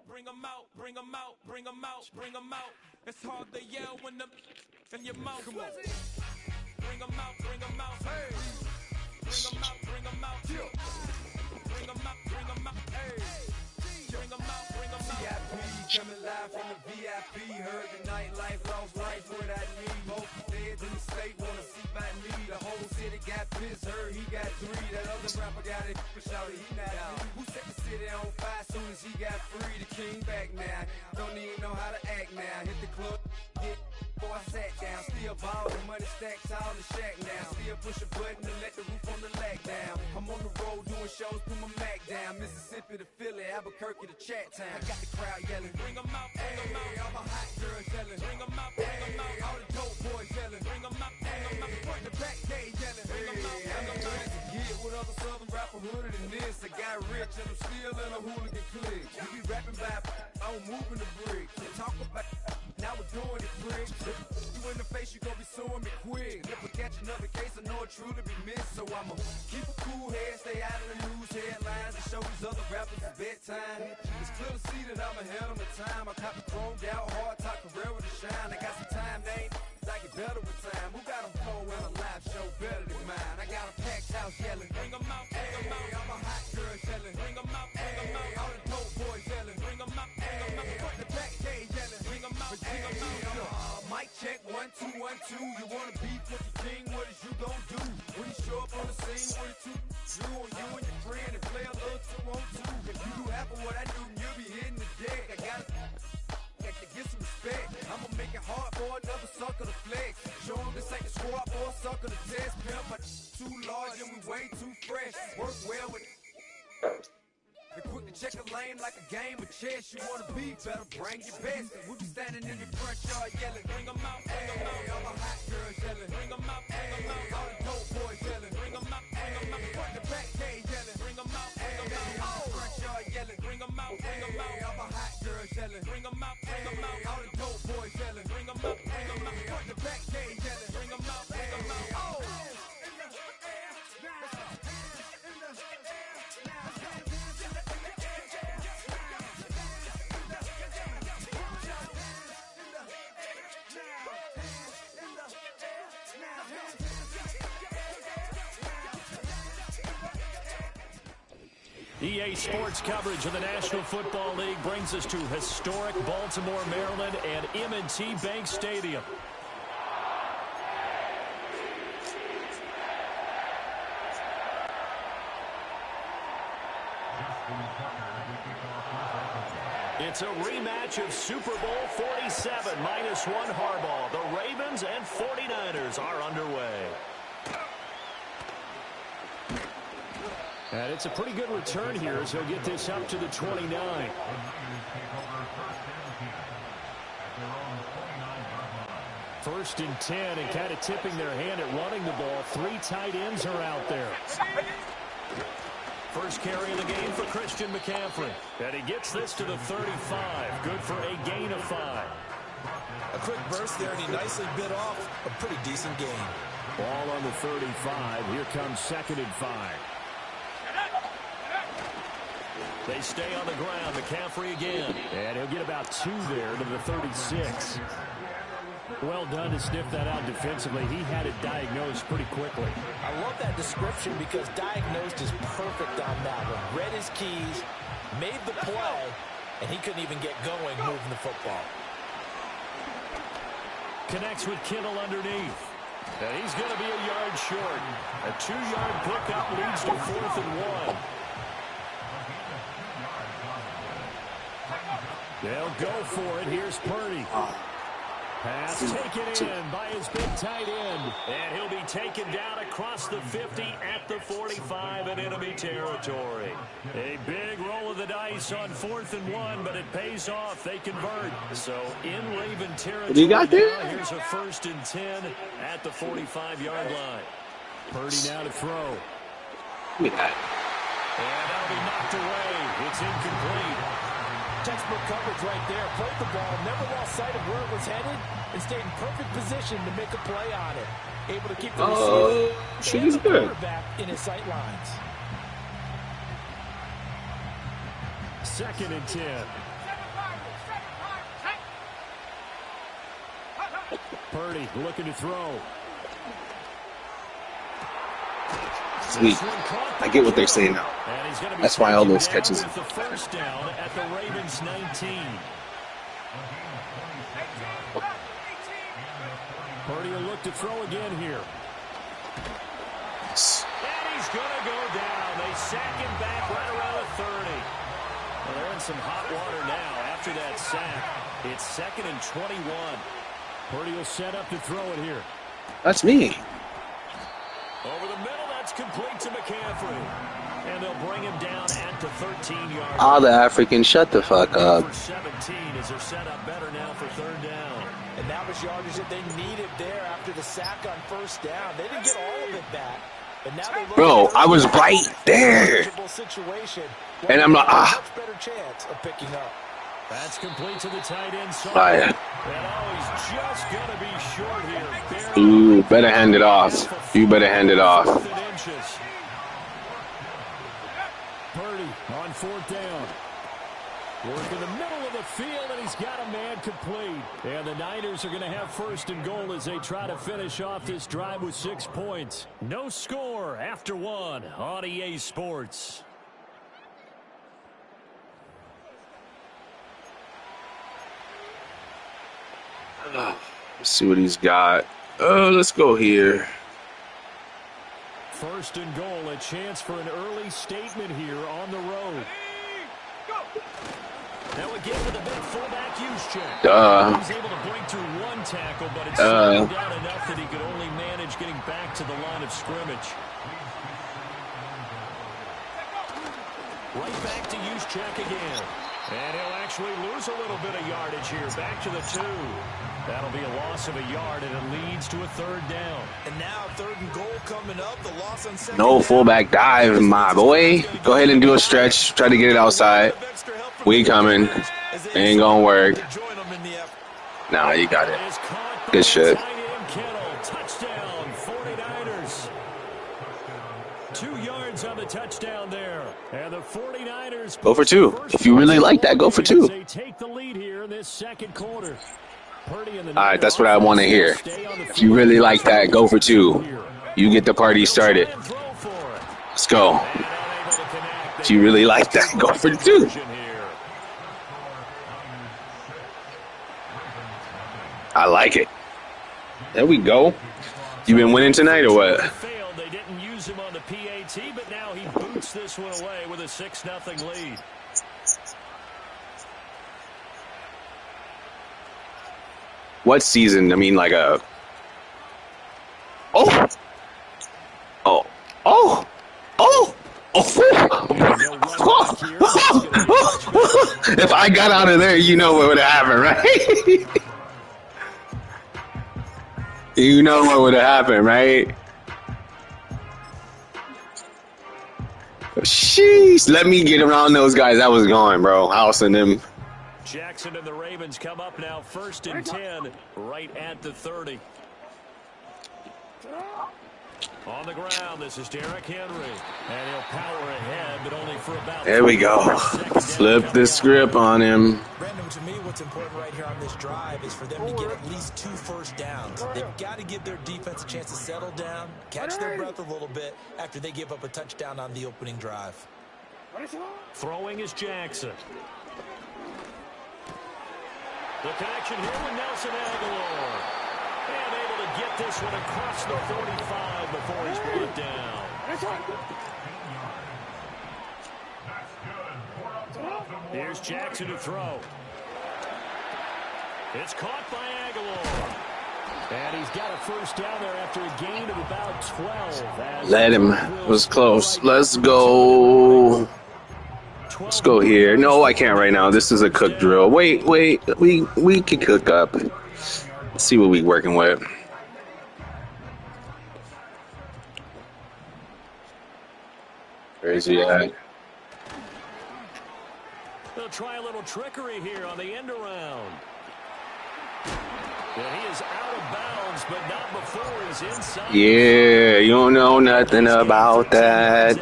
Bring 'em out, bring 'em out, bring 'em out, bring 'em out. It's hard to yell when the in your mouth. Come on. Bring 'em out, bring 'em out. Hey. Bring 'em out, bring 'em out. Bring 'em out, bring 'em out. Hey. Bring 'em out, bring 'em out. VIP coming live from the VIP. Heard the nightlife, lost life without me. Both feds in the state wanna see by me. The whole city got pissed, heard he got 3. That other rapper got it, shouted he not me. Who set the city on fire soon as he got free? The king back now, don't even know how to act now. Hit the club, get before I sat down. Still ballin', money stacks all the shack now. Still push a button to let the roof on the lag down. I'm on the road doing shows, put my Mac down. Mississippi to Philly, Albuquerque to Chat Town. I got the crowd yelling, bring 'em out, bring 'em out. All my hot girls yelling, bring 'em out, bring 'em out. All the dope boys yelling, bring 'em out, bring 'em out. Front to back, they yelling, bring 'em out, bring 'em out. To get with other southern rapper hooded than this. I got rich and I'm still in a hooligan clique. You be rapping by, I'm moving the brick. Talk about, now we're doing it quick. You in the face, you gon' be suing me quick. If I catch another case, I know it truly be missed. So I'ma keep a cool head, stay out of the news headlines, and show these other rappers it's bedtime. It's clear to see that I'm ahead of my time. I copy chromed out, hard top career with a shine. I got some time, they ain't I get better with time. Who got them cold in a live show better than mine? I got a packed house yelling, bring 'em out, bring 'em out. All my hot girls yelling, bring 'em out, bring 'em out. All the dope boys yelling, bring 'em out, bring 'em out. Front the back, they yelling, bring 'em out, bring 'em out. Mic check, 1 2 1 2. You wanna beef with the king? What is you gon' do when you show up on the scene with a 2 Drew on you and your friend and play a little 2 on 2? If you do half of what I do, then you'll be hitting the deck. I gotta get some respect. I'ma make it hard for another sucker to flex. Show him this ain't the squad for a sucker to test. Pimp, but too large and we way too fresh. Work well with. They quick to check a lane like a game of chess. You wanna be better, bring your best. We'll be standing in your front yard yelling, bring 'em out, bring 'em out. All my hot girls yelling, bring 'em out, bring 'em out. All the dope boys yelling, bring 'em out, bring 'em out. Front the back, they yelling, bring 'em out, bring 'em out. All the front yard yelling, bring 'em out, bring 'em out. All my hot girls yelling, bring 'em out, bring 'em out. All the dope boys yelling, bring 'em out, bring 'em out. Front the back, they yelling, bring 'em out, bring 'em out. Oh. EA Sports coverage of the National Football League brings us to historic Baltimore, Maryland, and M&T Bank Stadium. It's a rematch of Super Bowl 47, -1 Harbaugh. The Ravens and 49ers are underway. And it's a pretty good return here as he'll get this up to the 29. First and 10, and kind of tipping their hand at running the ball. 3 tight ends are out there. First carry of the game for Christian McCaffrey. And he gets this to the 35. Good for a gain of 5. A quick burst there, and he nicely bit off a pretty decent gain. Ball on the 35. Here comes 2nd and 5. They stay on the ground. McCaffrey again. And he'll get about 2 there to the 36. Well done to sniff that out defensively. He had it diagnosed pretty quickly. I love that description because diagnosed is perfect on that one. Read his keys, made the play, and he couldn't even get going moving the football. Connects with Kittle underneath. And he's going to be a yard short. A 2-yard pickup leads to 4th and 1. They'll go for it. Here's Purdy. Pass taken in by his big tight end. And he'll be taken down across the 50 at the 45 in enemy territory. A big roll of the dice on 4th and 1, but it pays off. They convert. So in Raven territory, what do you got there? Now, here's a 1st and 10 at the 45-yard line. Purdy now to throw. Look at that. And that'll be knocked away. It's incomplete. Textbook coverage right there. Played the ball, never lost sight of where it was headed, and stayed in perfect position to make a play on it. Able to keep the receiver and the quarterback in his sight lines. 2nd and 10. Purdy looking to throw. Sweet. I get what they're saying now. That's why all those catches. The first down at the Ravens 19. Purdy will look to throw again here. And he's going to go down. They sack him back right around the 30. Well, they're in some hot water now after that sack. It's 2nd and 21. Purdy will set up to throw it here. That's me. Over the middle, that's complete to McCaffrey. And they'll bring him down at the 13-yard All the Africans, shut the fuck up. For 17 as they're set up better now for 3rd down. And that was yardage that they needed there after the sack on 1st down. They didn't get all of it back. But now they Bro, I was right there. And I'm like, much better chance of picking up. That's complete to the tight end. Right. And he's just going to be short here. Ooh, better hand it off. You better hand it off. Purdy on 4th down. Work in the middle of the field, and he's got a man complete. And the Niners are going to have 1st and goal as they try to finish off this drive with 6 points. No score after 1 on EA Sports. Let's see what he's got. Let's go here. 1st and goal, a chance for an early statement here on the road. Now again with a big fullback use check. He was able to break through 1 tackle, but it slowed him down enough that he could only manage getting back to the line of scrimmage. Right back to use check again. And he'll actually lose a little bit of yardage here. Back to the 2. That'll be a loss of a yard, and it leads to a 3rd down. And now 3rd and goal coming up. The loss on 2nd. No fullback dive, my boy. Go ahead and do a stretch. Try to get it outside. We coming. Ain't gonna work. Nah, you got it. Good shit. Touchdown, 49ers. 2 yards on the touchdown there. And the 49ers go for 2. If you really like that, go for 2. They take the lead here in this 2nd quarter. All right, that's what I want to hear. If you really like that, go for 2. You get the party started. Let's go. If you really like that, go for 2. I like it. There we go. You been winning tonight or what? They didn't use him on the PAT, but now he boots this one away with a 6-0 lead. What season? I mean, like a... Oh! Oh! Oh! Oh! Oh! If I got out of there, you know what would have happened, right? You know what would have happened, right? Sheesh, let me get around those guys. I was going, bro. House and them. Jackson and the Ravens come up now 1st and 10, right at the 30. On the ground, this is Derrick Henry. And he'll power ahead, but only for about... There we go. Flip the script on him. Brandon, to me, what's important right here on this drive is for them to get at least 2 first downs. They've got to give their defense a chance to settle down, catch their breath a little bit after they give up a touchdown on the opening drive. Throwing is Jackson. The connection here with Nelson Aguilar. And able to get this one across the 45 before he's brought down. Here's Jackson to throw. It's caught by Aguilar. And he's got a first down there after a gain of about 12. Let him. It was close. Let's go. Let's go here. No, I can't right now. This is a cook drill. Wait. We can cook up. Let's see what we working with. Where is he at? They'll try a little trickery here on the end around. And he is out of bounds, but not before he's inside. Yeah, you don't know nothing about that.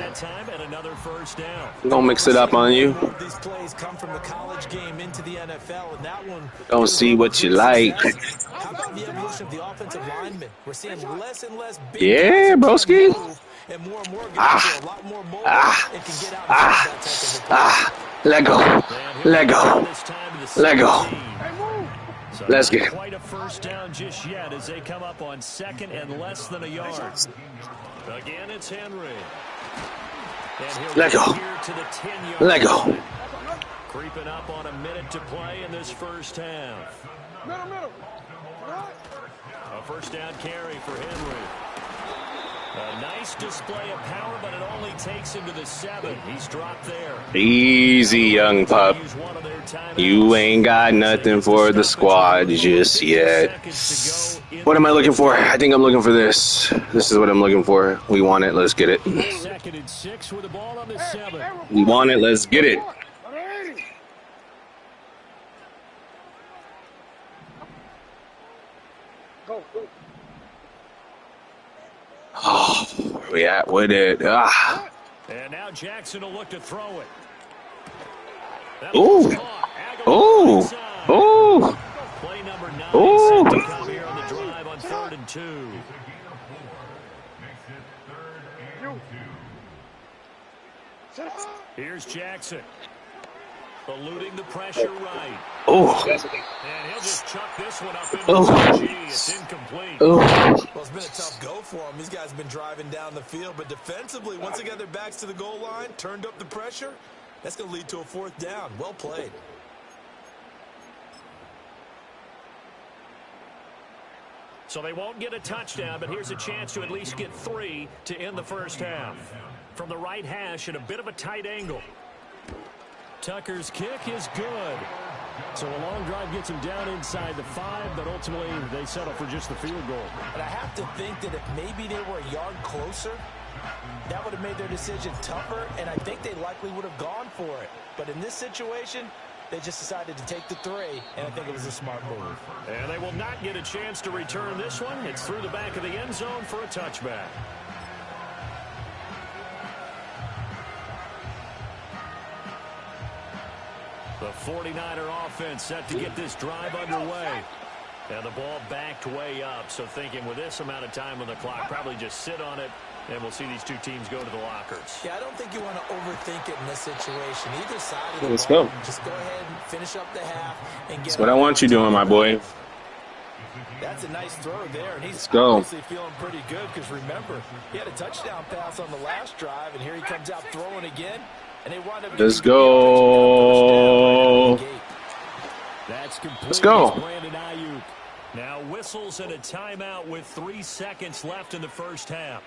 Don't mix it up on you. These plays come from the college game into the NFL, and that one Don't see what you like. How about the evolution of the offensive lineman? We're seeing less and less big Yeah, broski. and more guys are a lot more mobile and can get out and that type of Let go. Let go. Let go. Let's get it. Quite a first down just yet as they come up on second and less than a yard. Again, it's Henry. Let go. Let go. Creeping up on a minute to play in this first half. A first down carry for Henry. A nice display of power, but it only takes him to the 7. He's dropped there. Easy, young pup. You ain't got nothing for the squad just yet. What am I looking for? I think I'm looking for this. This is what I'm looking for. We want it. Let's get it. Second and 6 with the ball on the 7. We want it. Let's get it. Oh, where we at with it? And now Jackson will look to throw it. Ooh. Ooh. Ooh. Play number 9 Ooh. set to come here on the drive on 3rd and 2. Here's Jackson. Eluding the pressure right. Oh. And he'll just chuck this one up into the G. It's incomplete. Oh. Well, it's been a tough go for them. These guys have been driving down the field, but defensively, once they got their backs to the goal line, turned up the pressure, that's going to lead to a 4th down. Well played. So they won't get a touchdown, but here's a chance to at least get 3 to end the first half. From the right hash at a bit of a tight angle. Tucker's kick is good. So a long drive gets him down inside the 5, but ultimately they settle for just the field goal. And I have to think that if maybe they were a yard closer, that would have made their decision tougher, and I think they likely would have gone for it. But in this situation, they just decided to take the 3, and I think it was a smart move. And they will not get a chance to return this one. It's through the back of the end zone for a touchback. The 49er offense set to get this drive underway. And the ball backed way up. So thinking with this amount of time on the clock, probably just sit on it, and we'll see these two teams go to the lockers. Yeah, I don't think you want to overthink it in this situation. Either side of the Let's ball, go. just go ahead and finish up the half. And get That's what I want you doing, my boy. That's a nice throw there, and he's go. obviously feeling pretty good because remember, he had a touchdown pass on the last drive, and here he comes out throwing again. And they wind up Let's go. That's complete. Let's go. Brandon Ayuk. Now whistles and a timeout with 3 seconds left in the first half.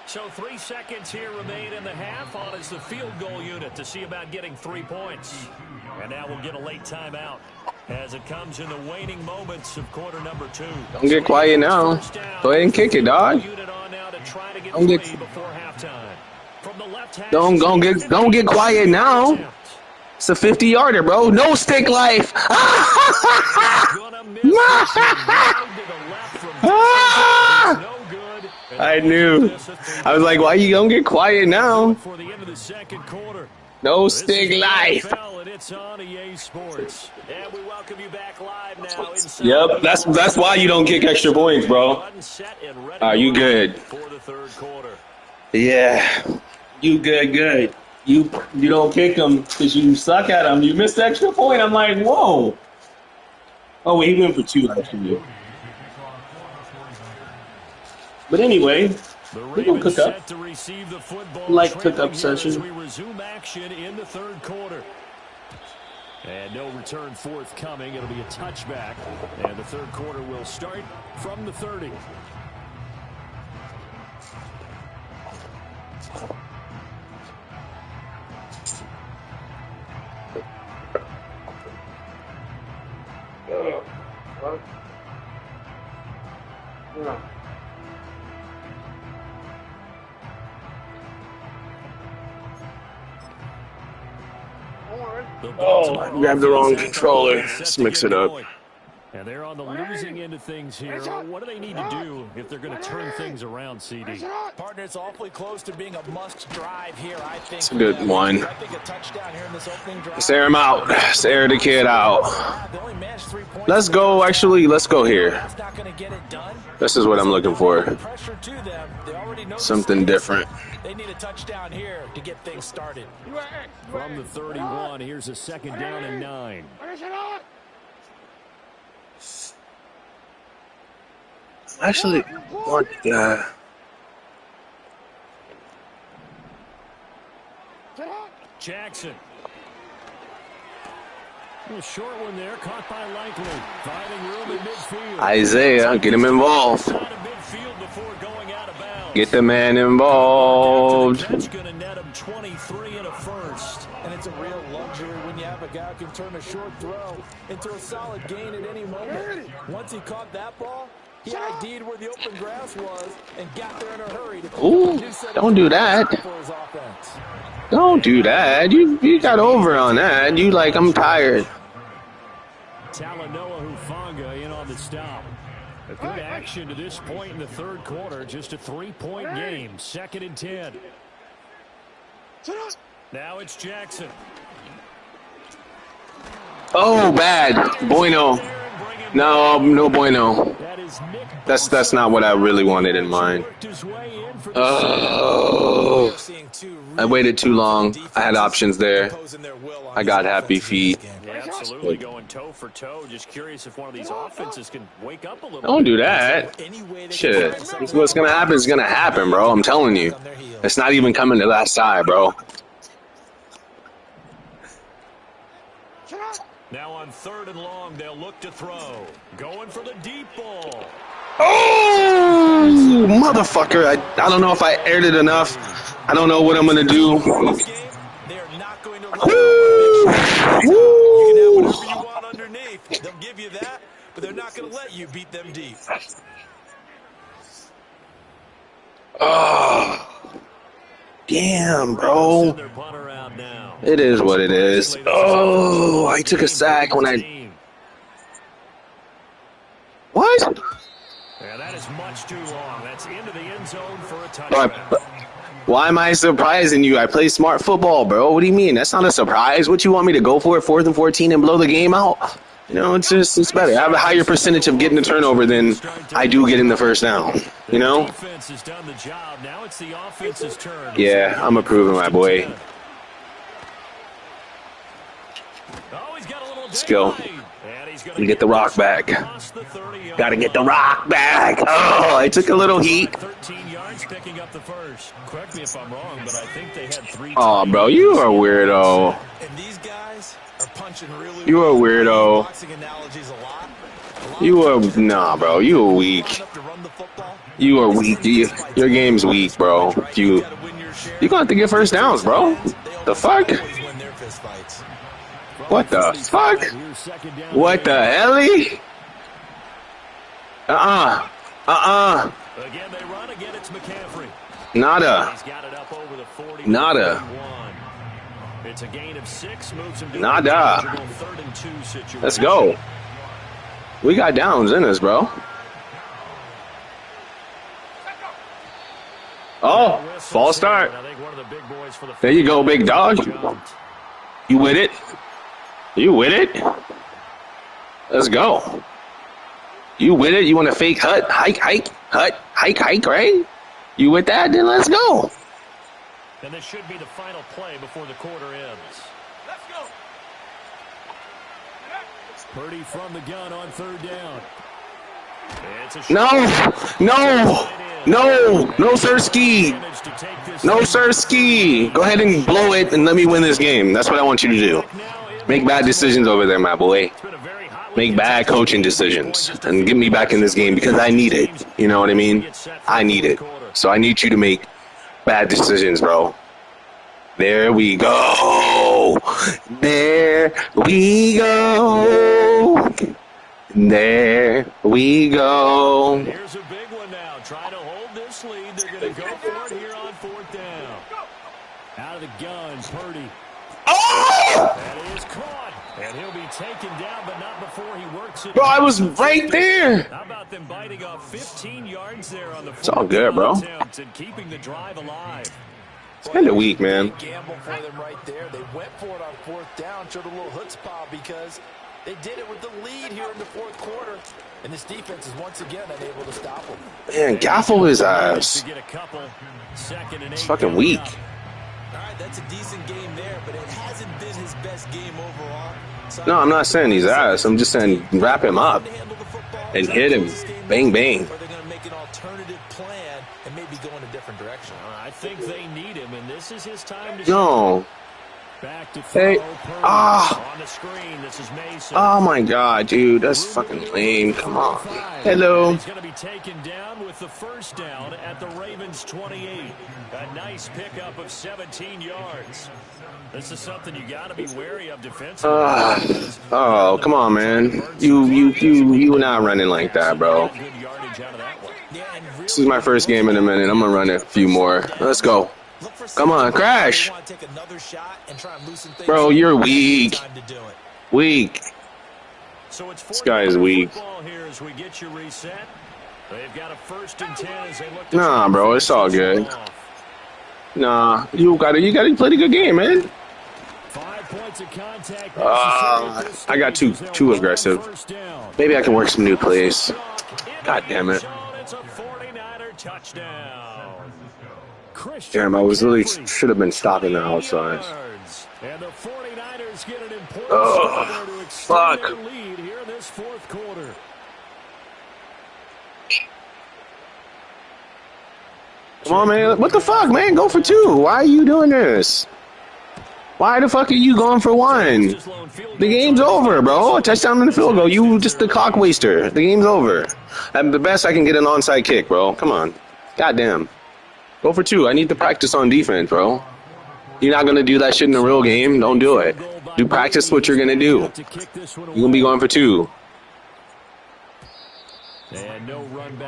So 3 seconds here remain in the half. On is the field goal unit to see about getting 3 points. And now we'll get a late timeout as it comes in the waning moments of quarter number 2. Don't get quiet now. Go ahead and kick it, dog. Don't get before halftime. From the left half, don't get quiet now. It's a 50-yarder, bro. No stick life. I knew. I was like, why you gonna get quiet now? For the end of the second quarter. No stick life. And it's on EA Sports. And we welcome you back live now. Yep, that's why you don't kick extra points, bro. Are you good? For the third quarter. Yeah, you good. You don't kick them because you suck at them. You missed the extra point. I'm like, whoa. Oh, wait, he went for 2 actually. But anyway, we're going to cook up. Like cook-up session. We resume action in the third quarter. And no return forthcoming. It'll be a touchback. And the third quarter will start from the 30. Oh, I grabbed the wrong controller. Let's mix it up. And they're on the losing end of things here. What do they need to do if they're going to turn things around, CD? Partner, it's awfully close to being a must drive here, I think. It's a good one. I think a touchdown here in this opening drive. Let's air him out. Let's air the kid out. Let's go. Actually, let's go here. This is what I'm looking for. Something different. They need a touchdown here to get things started. From the 31, here's a 2nd down and 9. Actually, want Jackson. A short one there, caught by Likely. Finding room in midfield. Isaiah, get him involved. Get the man involved. That's going to net him 23 and a first. And it's a real luxury when you have a guy who can turn a short throw into a solid gain at any moment. Once he caught that ball, he ID'd where the open grass was and got there in a hurry. Ooh, don't do that. Don't do that. You got over on that. You like, I'm tired. Talanoa Hufanga in on the stop. A good action to this point in the 3rd quarter. Just a 3-point game. 2nd and 10. Now it's Jackson. Oh, bad. Bueno. No bueno. That's not what I really wanted in mind. Oh, I waited too long. I had options there. I got happy feet. Yeah, absolutely going toe for toe. Just curious if one of these offenses can wake up a little. Don't do that. Shit. What's gonna happen is gonna happen, bro. I'm telling you. It's not even coming to that side, bro. Now on 3rd and long, they'll look to throw. Going for the deep ball. Oh, motherfucker. I don't know if I aired it enough. I don't know what I'm going to do. They're not going to let you can have whatever you want underneath. They'll give you that, but they're not going to let you beat them deep. Oh, damn, bro. It is what it is. Oh, I took a sack when I... What? Yeah, that is much too long. That's into the end zone for a touchdown. Why am I surprising you? I play smart football, bro. What do you mean? That's not a surprise. What you want me to go for it, 4th and 14 and blow the game out? You know, it's better. I have a higher percentage of getting the turnover than I do getting the first down. You know? Yeah, I'm approving my boy. Let's go. We get the rock back. Gotta get the rock back. Oh, I took a little heat. 13 yards picking up the first. Correct me if I'm wrong, but I think they had 3. Oh, bro, you are a weirdo. And these guys are punching really. You are a weirdo. You are nah, bro. You are weak. You are weak. Your game's weak, bro. You gonna have to get first downs, bro. The fuck? What the fuck? What the hell? Again, they run again. It's McCaffrey. Nada. He's got it up over the 40. Nada. It's a gain of 6. Moves him to Nada. 3rd and 2 situation. Let's go. We got downs in us, bro. Oh, false start. There you go, big dog. You with it? You with it? Let's go. You with it? You want a fake hike, right? You with that? Then let's go. And this should be the final play before the quarter ends. Let's go. Purdy from the gun on 3rd down. No, Sirski. No, Sirski. Go ahead and blow it and let me win this game. That's what I want you to do. Make bad decisions over there, my boy. Make bad coaching decisions and get me back in this game because I need it. You know what I mean? I need it. So I need you to make bad decisions, bro. There we go. There we go. There we go. Here's a big one now. Trying to hold this lead. They're going to go for it here on 4th down. Out of the gun, Purdy. Oh! That is caught. And he'll be taken down, but not before he works it. Bro, I was right there. How about them biting off 15 yards there on the It's all good, bro. attempt and keeping the drive alive. It's kind of weak, man. Gamble for them right there. They went for it on 4th down, showed a little chutzpah because they did it with the lead here in the 4th quarter. And this defense is once again unable to stop them. Man, gaffle his ass. It's fucking weak. All right, that's a decent game there, but it hasn't been his best game overall. So No, I'm not saying he's ass. I'm just saying wrap him up and hit him. Bang, bang. Or they're going to make an alternative plan and maybe go in a different direction. I think they need him, and this is his time to No. back to Hey. Ah. on the screen. This is Mason. Oh my god, dude. That's fucking lame. Come on. Hello. He's going to be taken down with the first down at the Ravens 28. A nice pickup of 17 yards. This is something you got to be wary of defensively. Oh, come on, man. You not running like that, bro. Good yardage out of that one. This is my first game in a minute. I'm gonna run a few more. Let's go. Come on, crash. Bro, you're weak. Weak. So it's This guy is weak. here as we get you reset. They've got a 1st and 10 as they look to Nah, bro, it's all good. Nah, you gotta play the good game, man. 5 points of contact. I got too aggressive. Maybe I can work some new plays. God damn it. It's a 49er touchdown. Damn, I was really should have been stopping the outside. And the 49ers get an important Oh, to extend fuck. their lead here in this 4th quarter. Come on, man. What the fuck, man? Go for 2. Why are you doing this? Why the fuck are you going for 1? The game's over, bro. A touchdown and a field goal. You just the clock waster. The game's over. At the best, I can get an onside kick, bro. Come on. Goddamn. Go for 2. I need to practice on defense, bro. You're not going to do that shit in a real game? Don't do it. Do practice what you're going to do. You're going to be going for 2.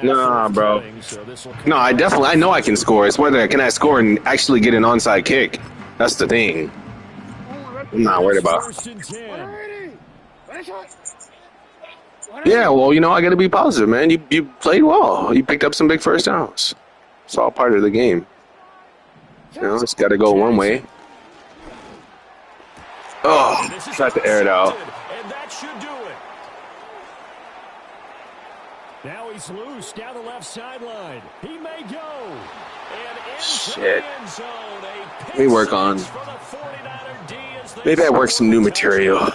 Nah, bro. No, I know I can score. It's whether can I score and actually get an onside kick. That's the thing. I'm not worried about. Yeah, well, I got to be positive, man. You played well. You picked up some big first downs. It's all part of the game. It's got to go one way. Oh, tried to air it out. And that should do it. Now he's loose down the left sideline. He may go. And Shit. Let me work on. Maybe I work some new material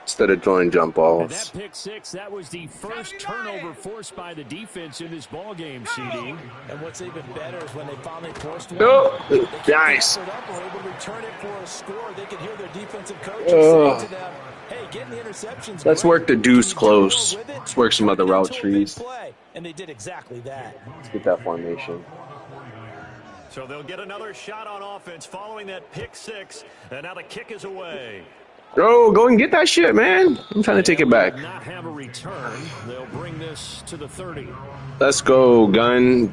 instead of throwing jump balls. That pick 6, that was the first turnover forced by the defense in this ball game, CD. And what's even better is when they finally forced one. Oh, nice. They were able to return it for a score. They could hear their defensive coaches saying to them, hey, getting the interceptions. Let's work the deuce close. Let's work some other route trees. And they did exactly that. Let's get that formation. So they'll get another shot on offense following that pick 6. And now the kick is away. Bro, go and get that shit, man. I'm trying to take it back. Not have a return. They'll bring this to the 30. Let's go, gun.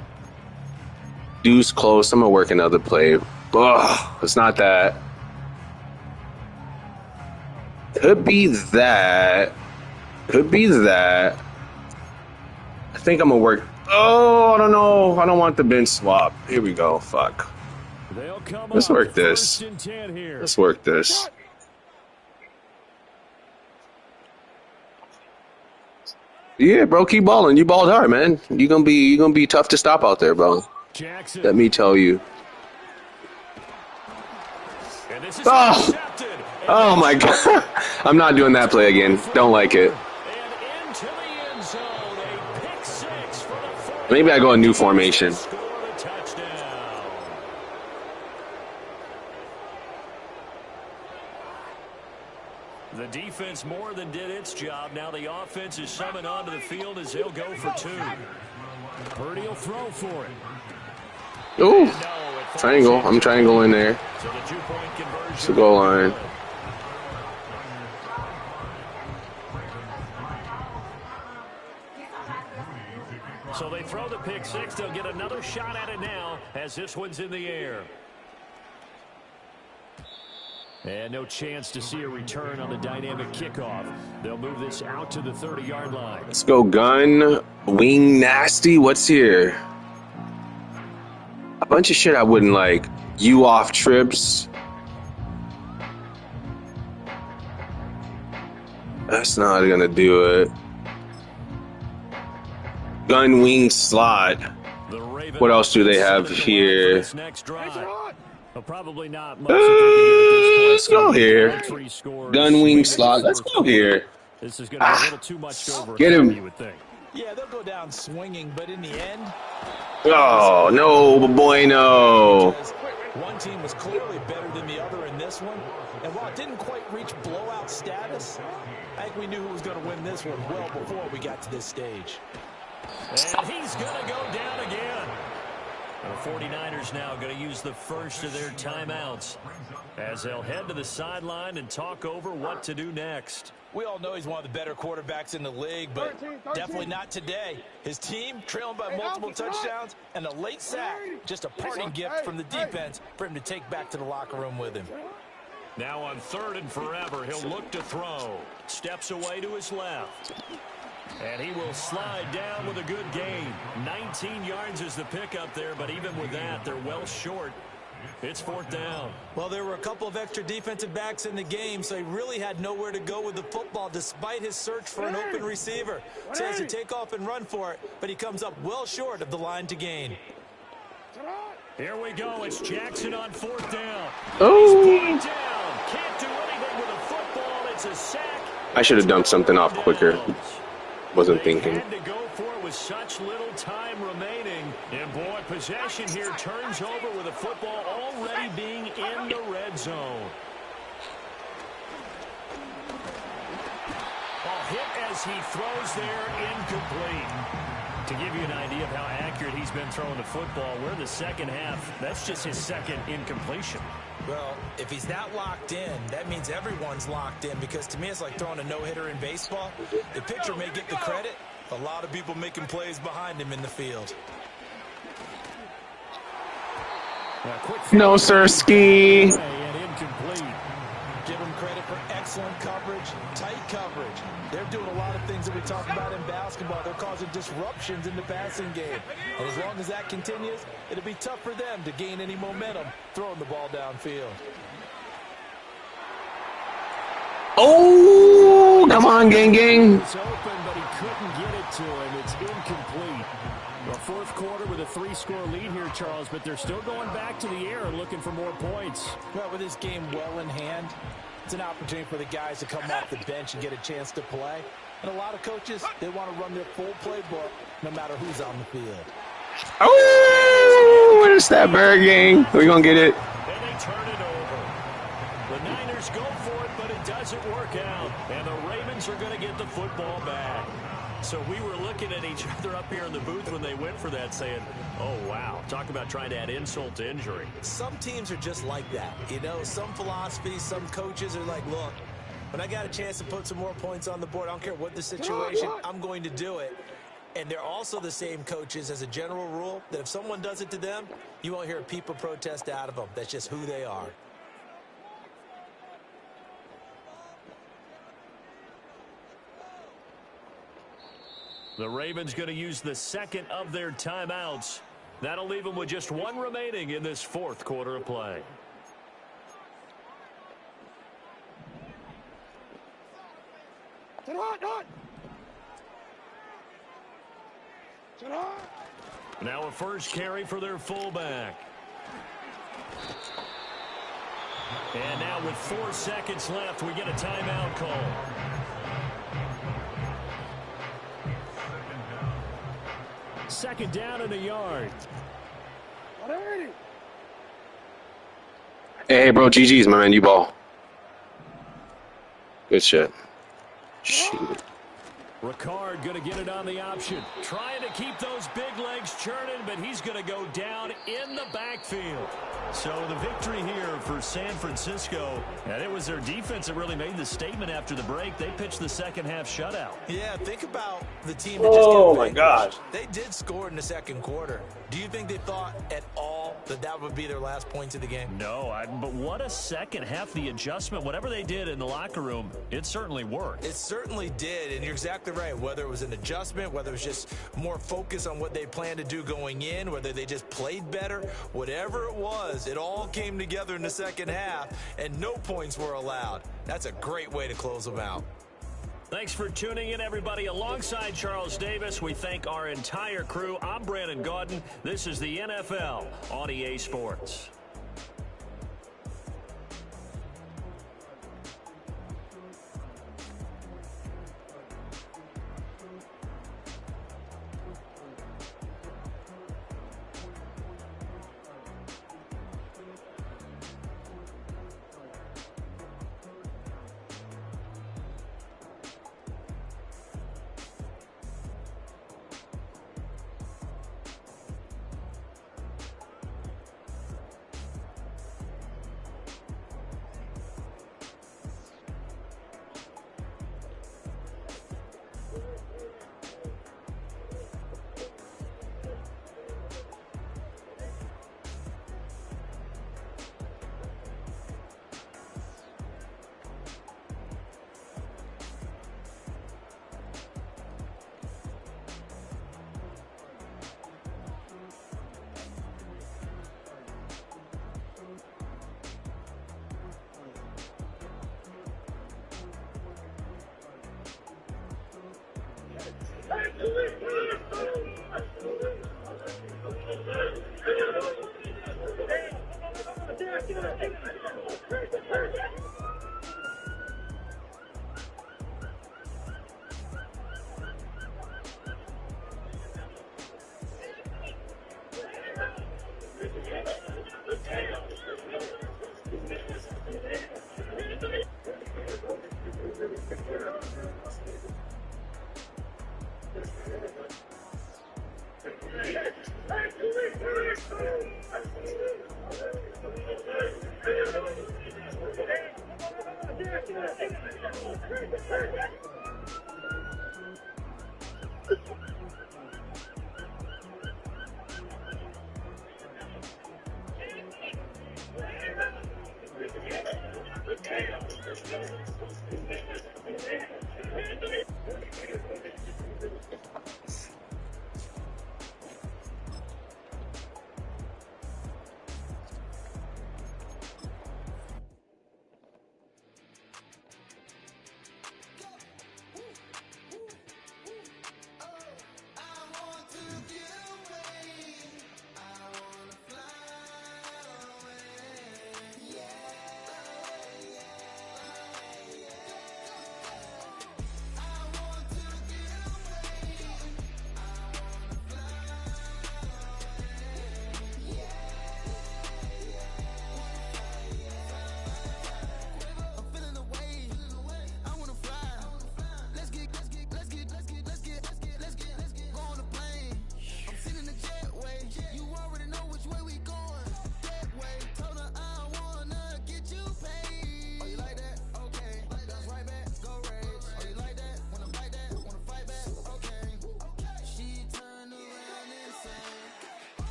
Deuce close. I'm going to work another play. Ugh, it's not that. Could be that. Could be that. I think I'm going to work. Oh, I don't know. I don't want the bench swap. Here we go. Fuck. Let's work this. Let's work this. Yeah, bro, keep balling. You balled hard, man. You're gonna be tough to stop out there, bro. Jackson. Let me tell you. Oh my God. I'm not doing that play again. Don't like it. Maybe I go a new formation. The defense more than did its job. Now the offense is summoned onto the field as they'll go for 2. Purdy will throw for it. Ooh. Triangle. I'm triangle in there. So the 2-point conversion. It's the goal line. So they throw the pick 6. They'll get another shot at it now as this one's in the air. And no chance to see a return on the dynamic kickoff. They'll move this out to the 30-yard line. Let's go gun. Wing nasty. What's here? A bunch of shit I wouldn't like. You off trips. That's not gonna do it. Gun wing slot. What else do they have here? Well, probably not much. Let's go here. Gun wing slot. Let's go here. This is going to be a little too much to overcome, get him. You would think. Yeah, they'll go down swinging, but in the end... Oh, no, boy, no. One team was clearly better than the other in this one. And while it didn't quite reach blowout status, I think we knew who was going to win this one well before we got to this stage. And he's going to go down again. The 49ers now going to use the first of their timeouts as they'll head to the sideline and talk over what to do next. We all know he's one of the better quarterbacks in the league, but definitely not today. His team trailing by multiple touchdowns and a late sack, just a parting gift from the defense for him to take back to the locker room with him. Now on 3rd and forever, he'll look to throw. Steps away to his left. And he will slide down with a good gain. 19 yards is the pickup there, but even with that, they're well short. It's 4th down. Well, there were a couple of extra defensive backs in the game, so he really had nowhere to go with the football despite his search for an open receiver. So he has to take off and run for it, but he comes up well short of the line to gain. Here we go. It's Jackson on 4th down. Oh. He's down. Can't do anything with a football. It's a sack. I should have dumped something off quicker. Wasn't thinking. Had to go for it with such little time remaining. And boy, possession here turns over with a football already being in the red zone. A hit as he throws there, incomplete. To give you an idea of how accurate he's been throwing the football, we're in the second half. That's just his second incompletion. Well, if he's that locked in, that means everyone's locked in, because to me it's like throwing a no-hitter in baseball. The pitcher may get the credit, a lot of people making plays behind him in the field. No, sir, ski. And incomplete. Give him credit for excellent coverage, tight coverage. They're doing a lot of things that we talk about in basketball. They're causing disruptions in the passing game. And as long as that continues, it'll be tough for them to gain any momentum throwing the ball downfield. Oh, come on, gang, gang. It's open, but he couldn't get it to him. It's incomplete. The 4th quarter with a 3-score lead here, Charles, but they're still going back to the air and looking for more points. Well, with this game well in hand, it's an opportunity for the guys to come off the bench and get a chance to play. And a lot of coaches, they want to run their full playbook no matter who's on the field. Oh, what is that, Bird Gang? Are we going to get it? And they turn it over. The Niners go for it, but it doesn't work out. And the Ravens are going to get the football back. So we were looking at each other up here in the booth when they went for that saying, oh, wow, talk about trying to add insult to injury. Some teams are just like that. You know, some philosophies, some coaches are like, look, when I got a chance to put some more points on the board, I don't care what the situation, I'm going to do it. And they're also the same coaches as a general rule that if someone does it to them, you won't hear people protest out of them. That's just who they are. The Ravens going to use the second of their timeouts. That'll leave them with just one remaining in this 4th quarter of play. Now a first carry for their fullback. And now with 4 seconds left, we get a timeout call. Second down and a yard. Hey, bro, GG's, man. You ball. Good shit. Shoot. Ricard going to get it on the option. Trying to keep those big legs churning, but he's going to go down in the backfield. So the victory here for San Francisco, and it was their defense that really made the statement after the break. They pitched the second half shutout. Yeah, think about the team that just got Oh, my vanquished. gosh. They did score in the second quarter. Do you think they thought at all that would be their last points of the game? No, but what a second half. The adjustment, whatever they did in the locker room, it certainly worked. It certainly did, and you're exactly right. Whether it was an adjustment, whether it was just more focus on what they planned to do going in, whether they just played better, whatever it was, it all came together in the second half, and no points were allowed. That's a great way to close them out. Thanks for tuning in, everybody. Alongside Charles Davis, we thank our entire crew. I'm Brandon Gaudin. This is the NFL on EA Sports.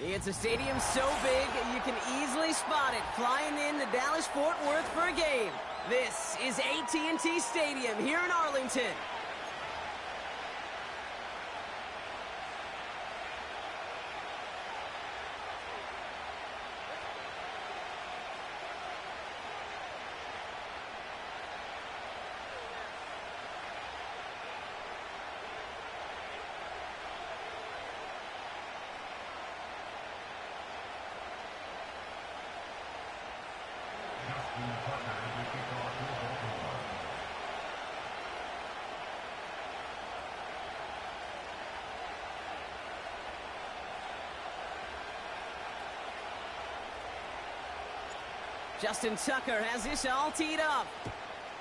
It's a stadium so big you can easily spot it flying in to Dallas-Fort Worth for a game. This is AT&T Stadium here in Arlington. Justin Tucker has this all teed up.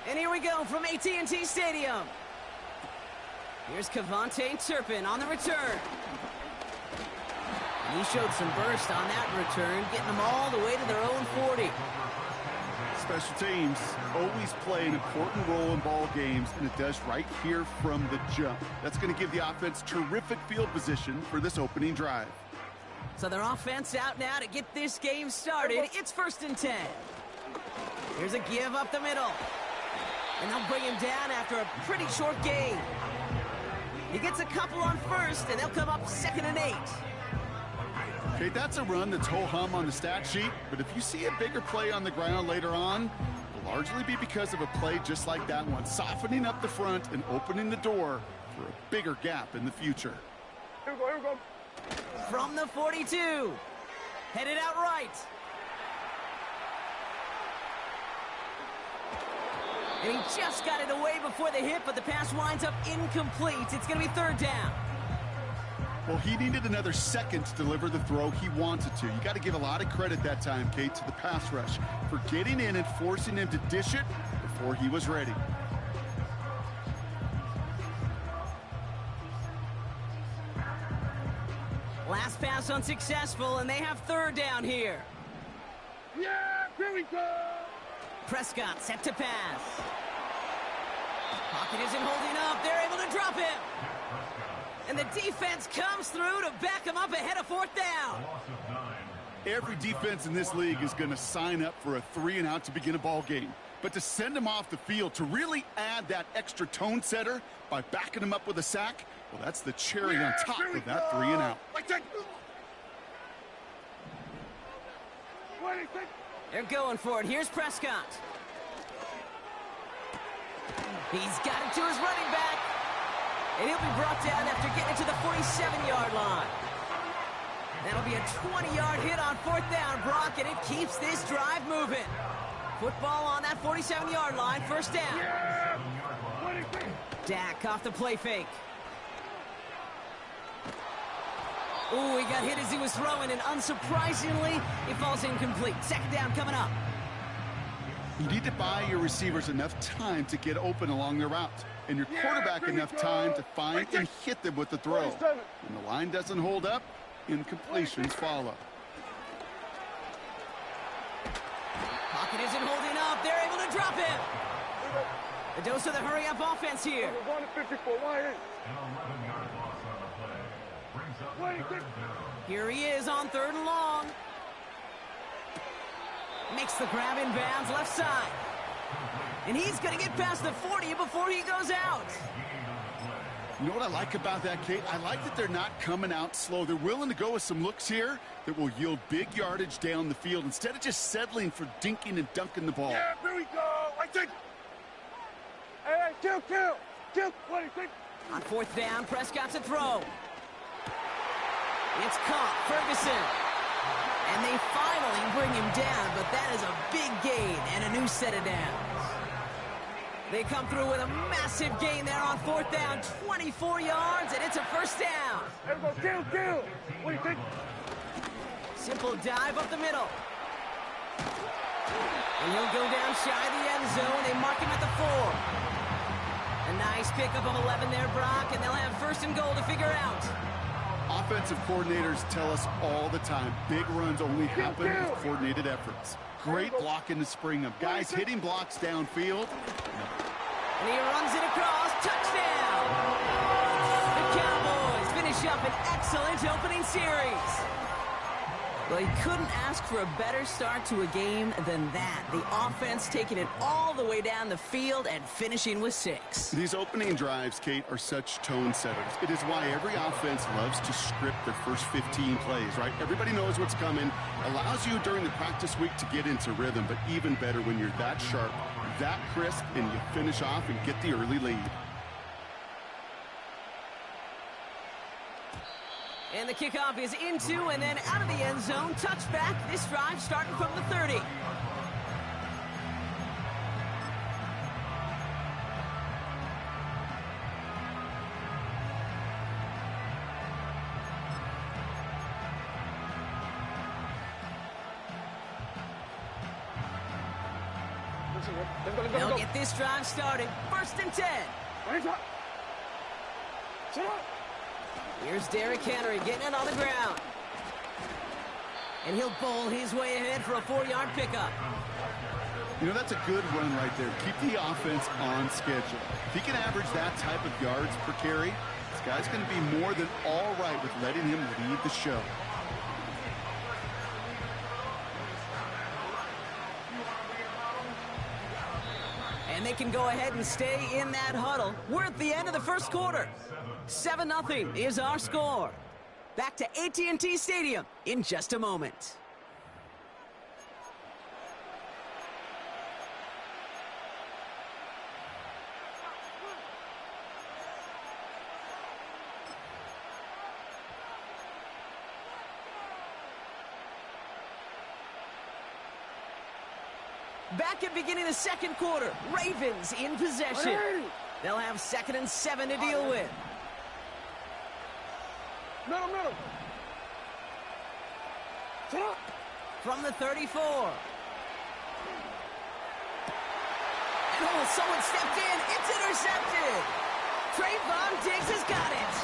And here we go from AT&T Stadium. Here's Kevontae Turpin on the return. He showed some burst on that return, getting them all the way to their own 40. Special teams always play an important role in ball games, and it does right here from the jump. That's going to give the offense terrific field position for this opening drive. So their offense out now to get this game started. It's 1st and 10. Here's a give up the middle. And they'll bring him down after a pretty short gain. He gets a couple on first, and they'll come up 2nd and 8. Okay, that's a run that's ho-hum on the stat sheet, but if you see a bigger play on the ground later on, it'll largely be because of a play just like that one, softening up the front and opening the door for a bigger gap in the future. Here we go. From the 42. Headed out right. And he just got it away before the hit, but the pass winds up incomplete. It's going to be 3rd down. Well, he needed another second to deliver the throw he wanted to. You got to give a lot of credit that time, Kate, to the pass rush for getting in and forcing him to dish it before he was ready. Last pass unsuccessful, and they have 3rd down here. Yeah, here we go. Prescott set to pass. Pocket isn't holding up. They're able to drop him. And the defense comes through to back him up ahead of 4th down. Every defense in this league is going to sign up for a 3-and-out to begin a ball game. But to send him off the field, to really add that extra tone setter by backing him up with a sack, well, that's the cherry on top of that 3-and-out. They're going for it. Here's Prescott. He's got it to his running back. And he'll be brought down after getting it to the 47-yard line. That'll be a 20-yard hit on 4th down, Brock, and it keeps this drive moving. Football on that 47-yard line, 1st down. Dak off the play fake. Ooh, he got hit as he was throwing, and unsurprisingly, he falls incomplete. 2nd down coming up. You need to buy your receivers enough time to get open along their route, and your quarterback enough time to find and hit them with the throw. When the line doesn't hold up, incompletions follow. Pocket isn't holding up. They're able to drop him. The dose of the hurry-up offense here. Here he is on 3rd and long. Makes the grab in bounds left side. And he's going to get past the 40 before he goes out. You know what I like about that, Kate? I like that they're not coming out slow. They're willing to go with some looks here that will yield big yardage down the field instead of just settling for dinking and dunking the ball. Yeah, here we go. Hey, kill. On 4th down, Prescott's a throw. It's caught, Ferguson. And they finally bring him down, but that is a big gain and a new set of downs. They come through with a massive gain there on 4th down, 24 yards, and it's a 1st down. Here we go, kill. What do you think? Simple dive up the middle. And he'll go down shy of the end zone. They mark him at the 4. A nice pickup of 11 there, Brock, and they'll have 1st and goal to figure out. Offensive coordinators tell us all the time, big runs only happen with coordinated efforts. Great blocking to spring them. Guys hitting blocks downfield. And he runs it across. Touchdown! The Cowboys finish up an excellent opening series. Well, you couldn't ask for a better start to a game than that. The offense taking it all the way down the field and finishing with 6. These opening drives, Kate, are such tone setters. It is why every offense loves to script their first 15 plays, right? Everybody knows what's coming. Allows you during the practice week to get into rhythm, but even better when you're that sharp, that crisp, and you finish off and get the early lead. And the kickoff is into and then out of the end zone. Touchback. This drive starting from the 30. They'll get this drive started. 1st and 10. Here's Derrick Henry getting it on the ground. And he'll bowl his way ahead for a 4-yard pickup. You know, that's a good run right there. Keep the offense on schedule. If he can average that type of yards per carry, this guy's going to be more than all right with letting him lead the show. And they can go ahead and stay in that huddle. We're at the end of the first quarter. 7-0 is our score. Back to AT&T Stadium in just a moment. Back at beginning of the second quarter, Ravens in possession. They'll have 2nd and 7 to deal with. Middle. From the 34. And someone stepped in. It's intercepted. Trayvon Diggs has got it.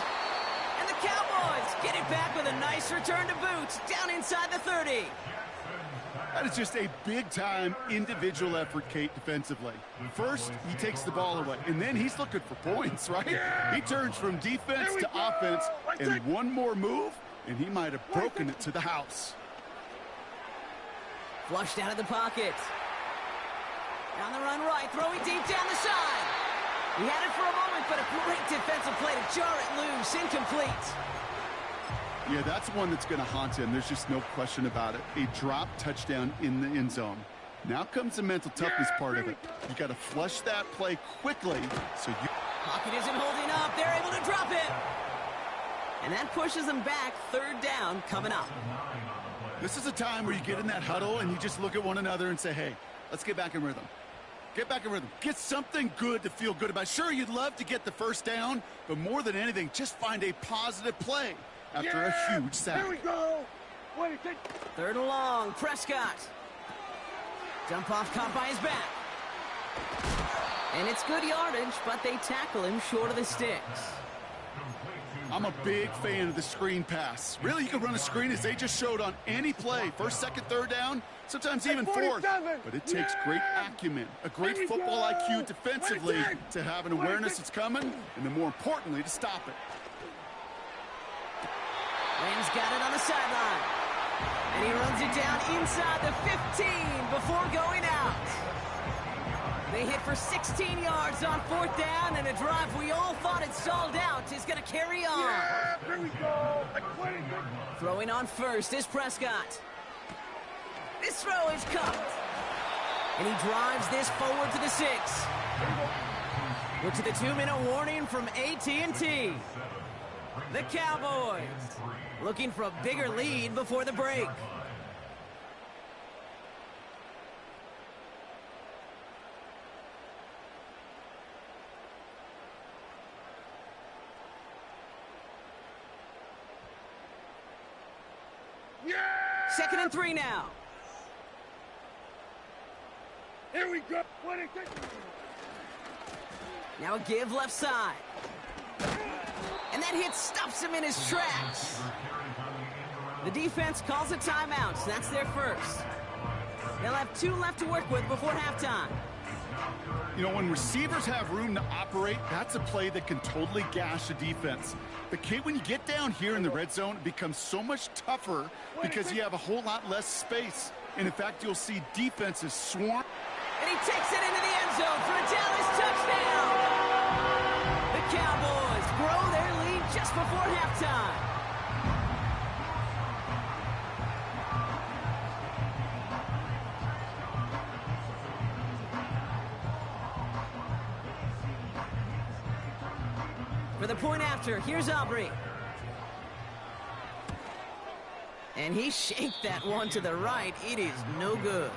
And the Cowboys get it back with a nice return to boot down inside the 30. That is just a big-time individual effort, Kate, defensively. First, he takes the ball away, and then he's looking for points, right? He turns from defense to offense, and one more move, and he might have broken it to the house. Flushed out of the pocket. On the run right, throwing deep down the side. He had it for a moment, but a great defensive play to jar it loose, incomplete. Yeah, that's one that's going to haunt him. There's just no question about it. A drop touchdown in the end zone. Now comes the mental toughness part of it. You got to flush that play quickly. So you. Pocket isn't holding up. They're able to drop it. And that pushes them back. 3rd down coming up. This is a time where you get in that huddle and you just look at one another and say, hey, let's get back in rhythm. Get back in rhythm. Get something good to feel good about. Sure, you'd love to get the first down, but more than anything, just find a positive play after a huge sack. Here we go. Wait, 3rd and long. Prescott. Dump off caught by his back. And it's good yardage, but they tackle him short of the sticks. I'm a big fan of the screen pass. Really, you can run a screen as they just showed on any play. 1st, 2nd, 3rd down, sometimes even 4th. But it takes great acumen, a great football IQ defensively to have an awareness it's coming, and then more importantly, to stop it. Rams got it on the sideline. And he runs it down inside the 15 before going out. They hit for 16 yards on 4th down, and a drive we all thought had stalled out is going to carry on. Yeah, here we go. Throwing on first is Prescott. This throw is cuffed. And he drives this forward to the 6. We're to the 2-minute warning from AT&T. The Cowboys looking for a bigger lead before the break. Yeah! 2nd and 3 now. Here we go. Now a give left side. And that hit stops him in his tracks. The defense calls a timeout. So that's their first. They'll have 2 left to work with before halftime. You know, when receivers have room to operate, that's a play that can totally gash a defense. But, Kate, when you get down here in the red zone, it becomes so much tougher because you have a whole lot less space. And, in fact, you'll see defenses swarm. And he takes it into the end zone for a Dallas touchdown. The Cowboys grow their lead just before halftime. For the point after, here's Aubrey. And he shanked that one to the right. It is no good.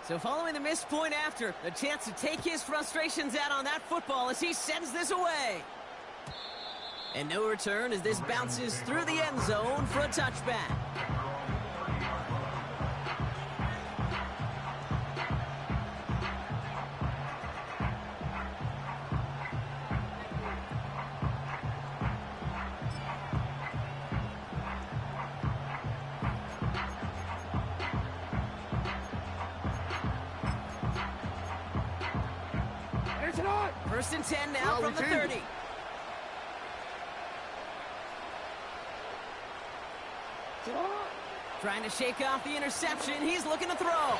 So following the missed point after, a chance to take his frustrations out on that football as he sends this away. And no return as this bounces through the end zone for a touchback. First and 10 now from the 30. Trying to shake off the interception. He's looking to throw.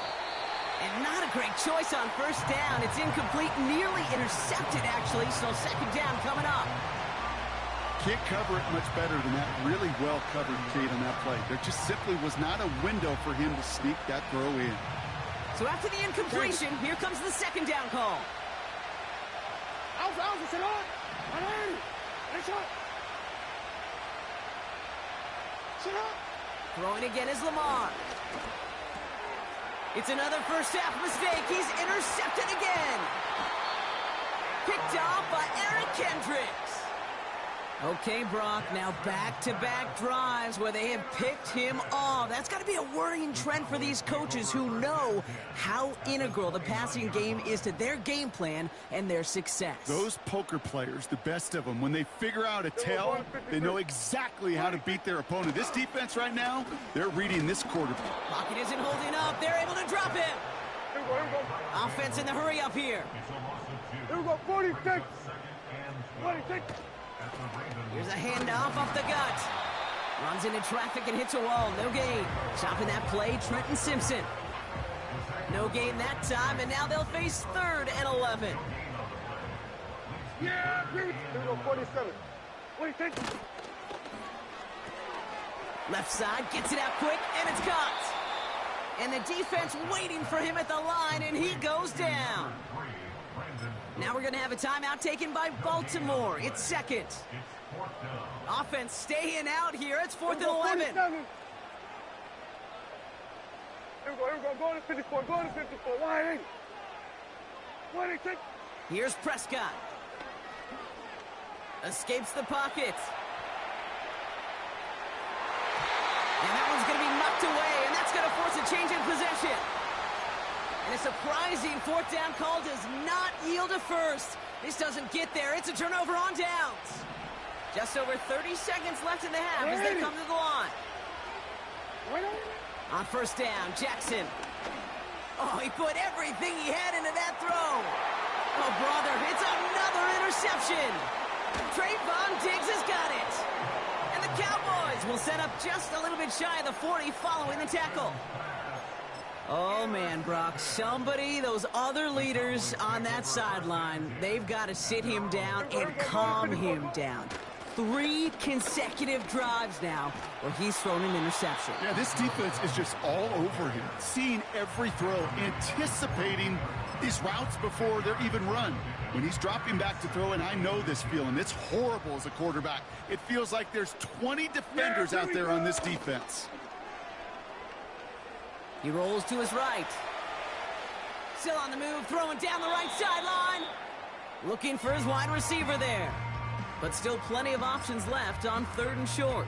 And not a great choice on first down. It's incomplete, nearly intercepted, actually. So second down coming up. Can't cover it much better than that. Really well covered, Kate, on that play. There just simply was not a window for him to sneak that throw in. So after the incompletion, here comes the second down call. Throwing again is Lamar. It's another first half mistake. He's intercepted again. Picked off by Eric Kendricks. Okay, Brock, now back-to-back drives where they have picked him off. That's got to be a worrying trend for these coaches who know how integral the passing game is to their game plan and their success. Those poker players, the best of them, when they figure out a tell, they know exactly how to beat their opponent. This defense right now, they're reading this quarterback. Pocket isn't holding up. They're able to drop him. Offense in the hurry up here. Here we go, 46. 46. Here's a handoff off the gut. Runs into traffic and hits a wall. No gain. Chopping that play, Trenton Simpson. No gain that time, and now they'll face 3rd and 11. Yeah, here we go, 47. 46. Left side, gets it out quick, and it's caught. And the defense waiting for him at the line, and he goes down. Now we're going to have a timeout taken by Baltimore. It's second. Offense staying out here. It's 4th and 11. Here we go, going to 54, going to 54. 180. 186. Here's Prescott. Escapes the pocket. And that one's going to be knocked away, and that's going to force a change in possession. And a surprising 4th down call does not yield a first. This doesn't get there. It's a turnover on downs. Just over 30 seconds left in the half as they come to the line. On first down, Jackson. Oh, he put everything he had into that throw. Oh, brother, it's another interception. Trayvon Diggs has got it. And the Cowboys will set up just a little bit shy of the 40 following the tackle. Oh, man, Brock, somebody, those other leaders on that sideline, they've got to sit him down and calm him down. 3 consecutive drives now where he's thrown an interception. Yeah, this defense is just all over him, seeing every throw, anticipating these routes before they're even run. When he's dropping back to throw, and I know this feeling, it's horrible as a quarterback. It feels like there's 20 defenders out there on this defense. He rolls to his right. Still on the move, throwing down the right sideline. Looking for his wide receiver there. But still plenty of options left on 3rd and short.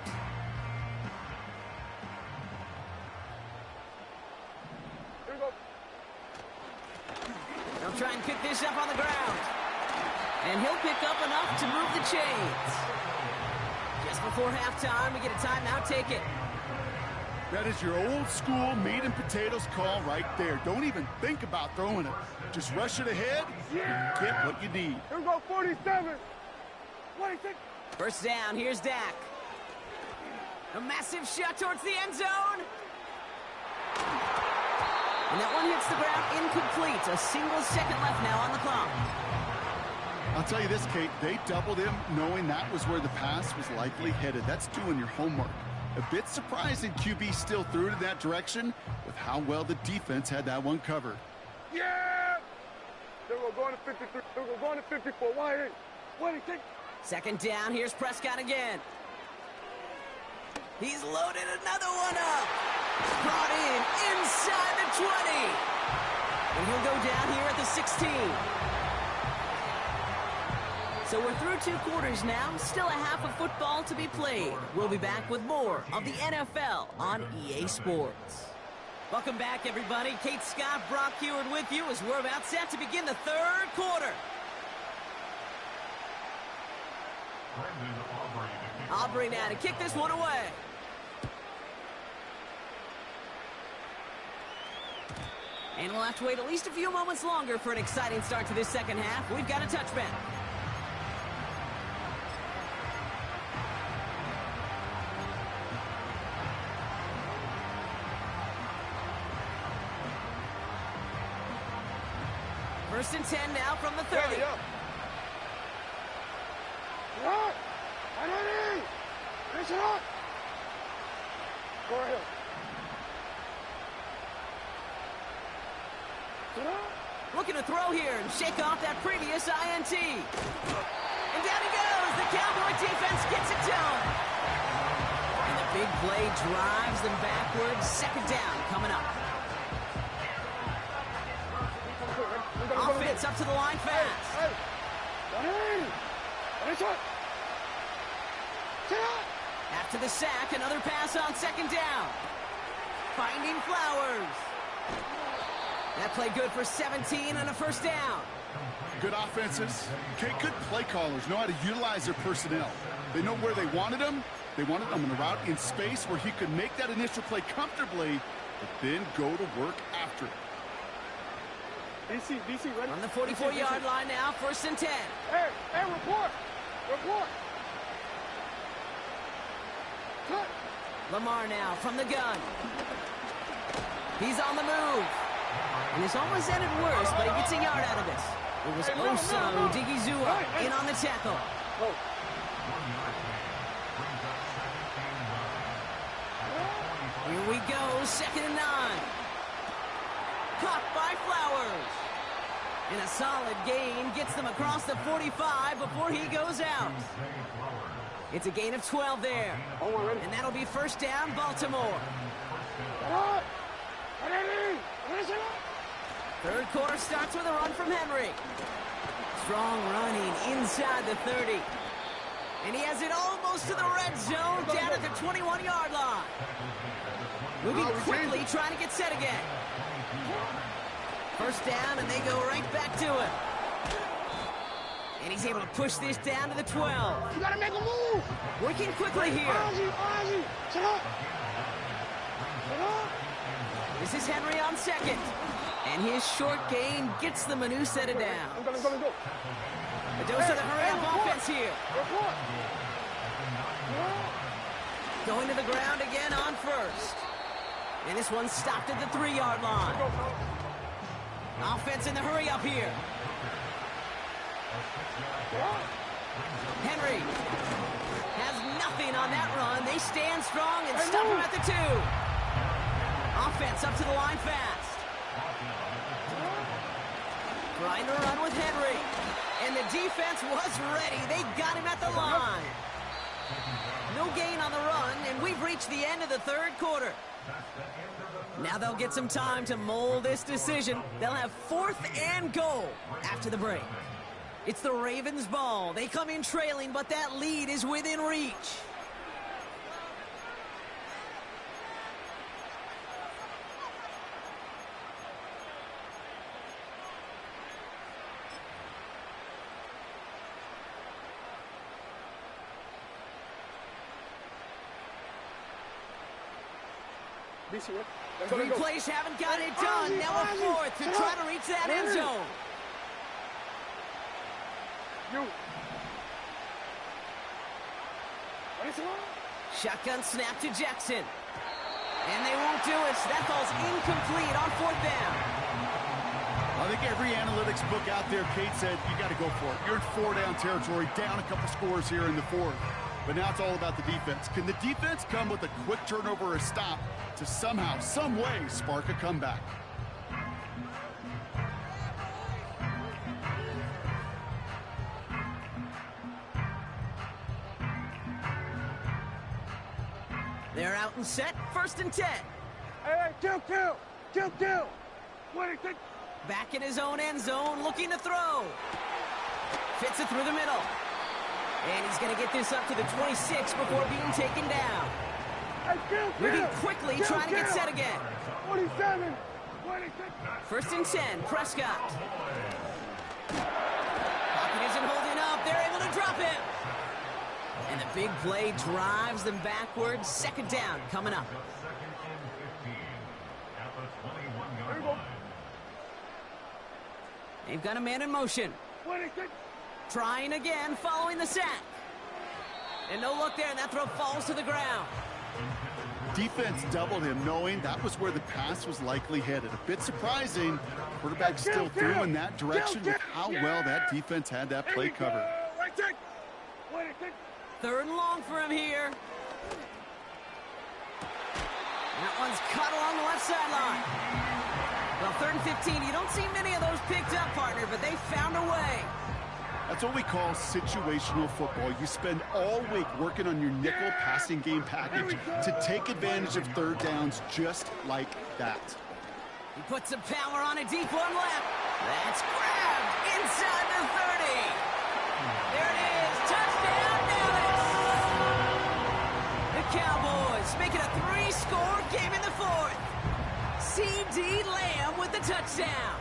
They'll try and pick this up on the ground. And he'll pick up enough to move the chains. Just before halftime, we get a timeout taken. That is your old school meat and potatoes call right there. Don't even think about throwing it. Just rush it ahead and get what you need. Here we go, 47. 26. First down, here's Dak. A massive shot towards the end zone. And that one hits the ground incomplete. A single second left now on the clock. I'll tell you this, Kate, they doubled him knowing that was where the pass was likely headed. That's doing your homework. A bit surprising QB still threw it in that direction with how well the defense had that one covered. Yeah! Here we go, going to 53. Here we go, going to 54. 180. 26. Second down, here's Prescott again. He's loaded another one up. Brought in inside the 20. And he'll go down here at the 16. So we're through 2 quarters now. Still a half of football to be played. We'll be back with more of the NFL on EA Sports. Welcome back, everybody. Kate Scott, Brock Heward with you as we're about set to begin the 3rd quarter. Aubrey now to kick this one away. And we'll have to wait at least a few moments longer for an exciting start to this second half. We've got a touchback. First and 10 now from the 30. Yeah. What? I don't need. Listen up. Go ahead. Looking to throw here and shake off that previous INT. And down he goes. The Cowboy defense gets it done. And the big play drives them backwards. Second down coming up. Offense up to the line fast. After the sack, another pass on second down. Finding Flowers. That play good for 17 and a first down. Good offenses. Good play callers know how to utilize their personnel. They know where they wanted them. They wanted them in a route in space where he could make that initial play comfortably, but then go to work after it. DC, ready? On the 44-yard line now, first and 10. Hey, report. Cut. Lamar now from the gun. He's on the move. And this almost ended worse, but he gets a yard out of this. It was Oso Digizua in on the tackle. Here we go, second and 9. Caught by Flowers. And a solid gain gets them across the 45 before he goes out. It's a gain of 12 there. And that'll be first down, Baltimore. Third quarter starts with a run from Henry. Strong running inside the 30. And he has it almost to the red zone, down at the 21-yard line. Moving quickly, trying to get set again. First down, and they go right back to it. And he's able to push this down to the 12. You gotta make a move. Working quickly here. Ozzy, shut up. This is Henry on second. And his short gain gets them a new set of downs. Go. A dose of the hurry-up offense here. Going to the ground again on first. And this one stopped at the 3-yard line. Offense in the hurry-up here. Henry has nothing on that run. They stand strong and stop him at the 2. Offense up to the line fast. Trying to run with Henry. And the defense was ready. They got him at the line. No gain on the run, and we've reached the end of the third quarter. Now they'll get some time to mold this decision. They'll have 4th and goal after the break. It's the Ravens' ball. They come in trailing, but that lead is within reach. Three plays haven't got it done. Now a 4th to try to reach that end zone. Shotgun snap to Jackson. And they won't do it. So that ball's incomplete on 4th down. I think every analytics book out there, Kate said, you got to go for it. You're in 4-down territory, down a couple scores here in the 4th. But now it's all about the defense. Can the defense come with a quick turnover or a stop to somehow, some way, spark a comeback? They're out and set, 1st and 10. Hey, kill. What is it? Back in his own end zone, looking to throw. Fits it through the middle. And he's going to get this up to the 26 before being taken down. Moving quickly, trying to get set again. 47, 26. First and 10, Prescott. Pocket isn't holding up. They're able to drop it. And the big play drives them backwards. Second down coming up. They've got a man in motion. 26. Trying again, following the sack. And no look there, and that throw falls to the ground. Defense doubled him, knowing that was where the pass was likely headed. A bit surprising. Quarterback still threw in that direction with how well that defense had that play covered. 26. Third and long for him here. That one's cut along the left sideline. Well, 3rd and 15, you don't see many of those picked up, partner, but they found a way. That's what we call situational football. You spend all week working on your nickel passing game package to take advantage of third downs just like that. He puts some power on a deep one left. That's grabbed inside the 30. There it is. Touchdown, Dallas. The Cowboys make it a 3-score game in the 4th. C.D. Lamb with the touchdown.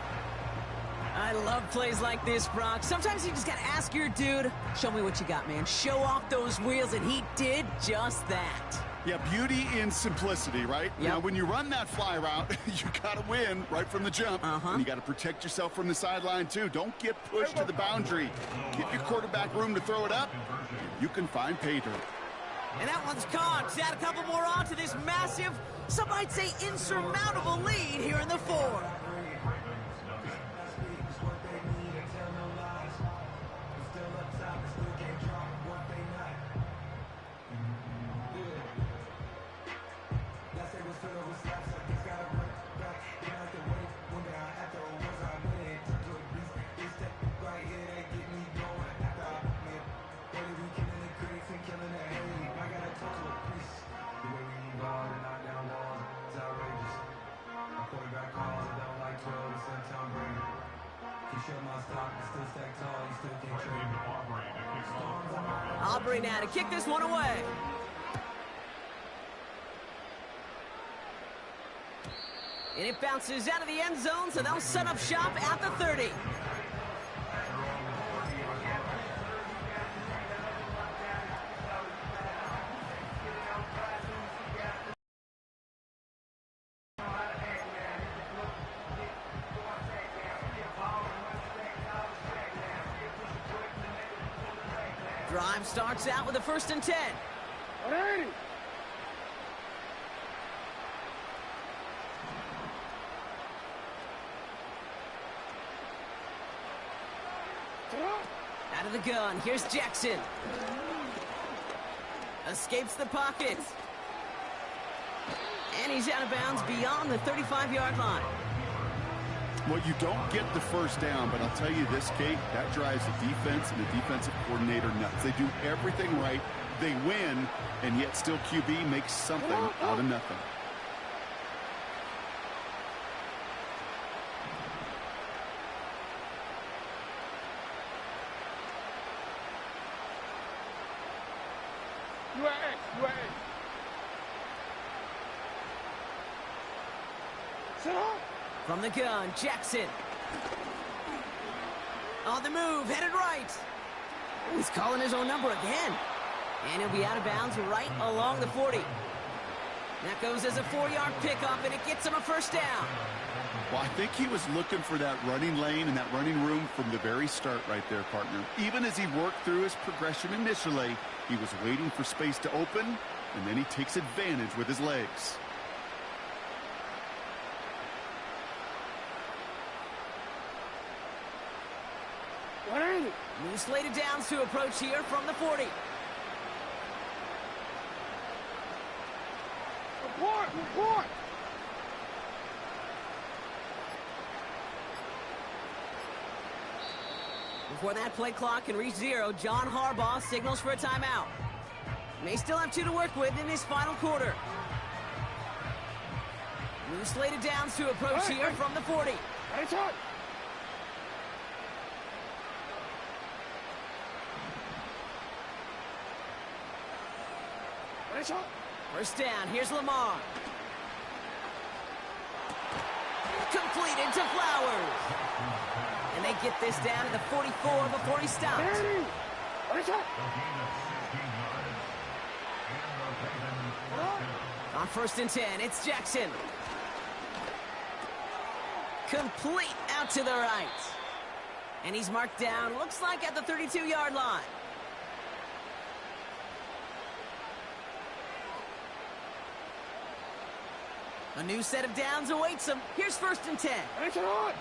I love plays like this, Brock. Sometimes you just got to ask your dude, show me what you got, man. Show off those wheels, and he did just that. Yeah, beauty in simplicity, right? Yep. Now, when you run that fly route, you got to win right from the jump. And you got to protect yourself from the sideline, too. Don't get pushed to the boundary. Give your quarterback room to throw it up. You can find pay dirt. And that one's caught. Add a couple more on to this massive, some might say insurmountable lead here in the 4th. Aubrey now to kick this one away. And it bounces out of the end zone, so they'll set up shop at the 30. Drive starts out with a 1st and 10. 180. Out of the gun, here's Jackson. Escapes the pocket. And he's out of bounds beyond the 35-yard line. Well, you don't get the first down, but I'll tell you this, Kate, that drives the defense and the defensive coordinator nuts. They do everything right, they win, and yet still QB makes something out of nothing. From the gun, Jackson. On the move, headed right. Ooh, he's calling his own number again. And he'll be out of bounds right along the 40. That goes as a 4-yard pickup, and it gets him a 1st down. Well, I think he was looking for that running lane and that running room from the very start right there, partner. Even as he worked through his progression initially, he was waiting for space to open, and then he takes advantage with his legs. New slated downs to approach here from the 40. Report! Before that play clock can reach 0, John Harbaugh signals for a timeout. May still have 2 to work with in his final quarter. New slated downs to approach here from the 40. Ready, shot. Ready, shot. First down, here's Lamar. Completed to Flowers. And they get this down to the 44 before he stops. Ready, shot. On 1st and 10, it's Jackson. Complete out to the right. And he's marked down, looks like at the 32-yard line. A new set of downs awaits him. Here's 1st and 10. Ready, shot.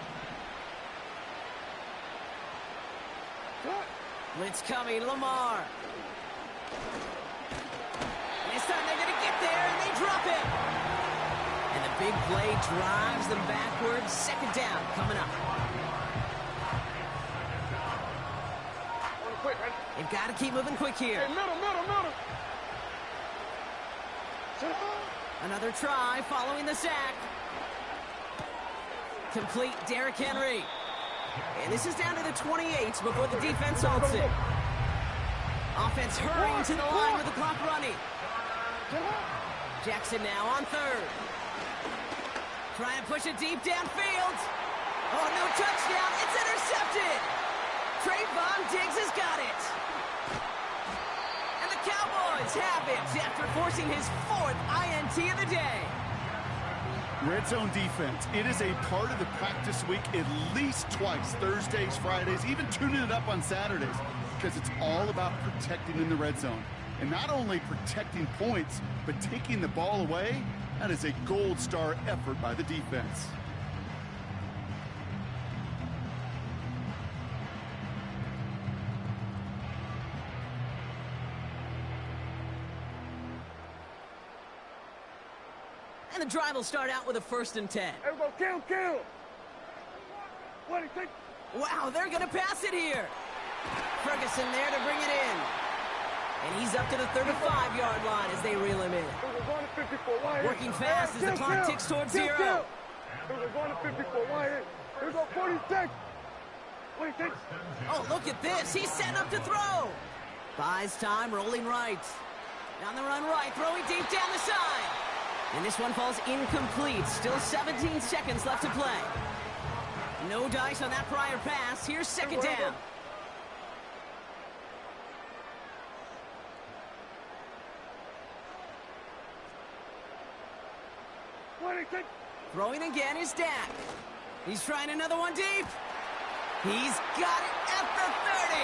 Shot. Blitz coming, Lamar. This time they're going to get there, and they drop him. And the big play drives them backwards. 2nd down coming up. Quick, man. They've got to keep moving quick here. Hey, middle. Shot. Another try following the sack. Complete, Derrick Henry. And this is down to the 28 before the defense halts it. Offense hurrying to the line with the clock running. Jackson now on 3rd. Trying to push it deep downfield. Oh, no touchdown. It's intercepted. Trayvon Diggs has got it. And the Cowboys have it after forcing his 4th INT of the day. Red zone defense. It is a part of the practice week at least twice, Thursdays, Fridays, even tuning it up on Saturdays, because it's all about protecting in the red zone. And not only protecting points, but taking the ball away. That is a gold star effort by the defense. And the drive will start out with a 1st and 10. Hey, we go kill. What do you think? Wow, they're going to pass it here. Ferguson there to bring it in. And he's up to the 35-yard line as they reel him in. Working fast as the clock ticks towards 0. We're going to 54. Why? Here we go, 46. What do you think? Oh, look at this. He's setting up to throw. Buys time, rolling right. Down the run right, throwing deep down the side. And this one falls incomplete. Still 17 seconds left to play. No dice on that prior pass. Here's 2nd down. Throwing again is Dak. He's trying another one deep. He's got it at the 30.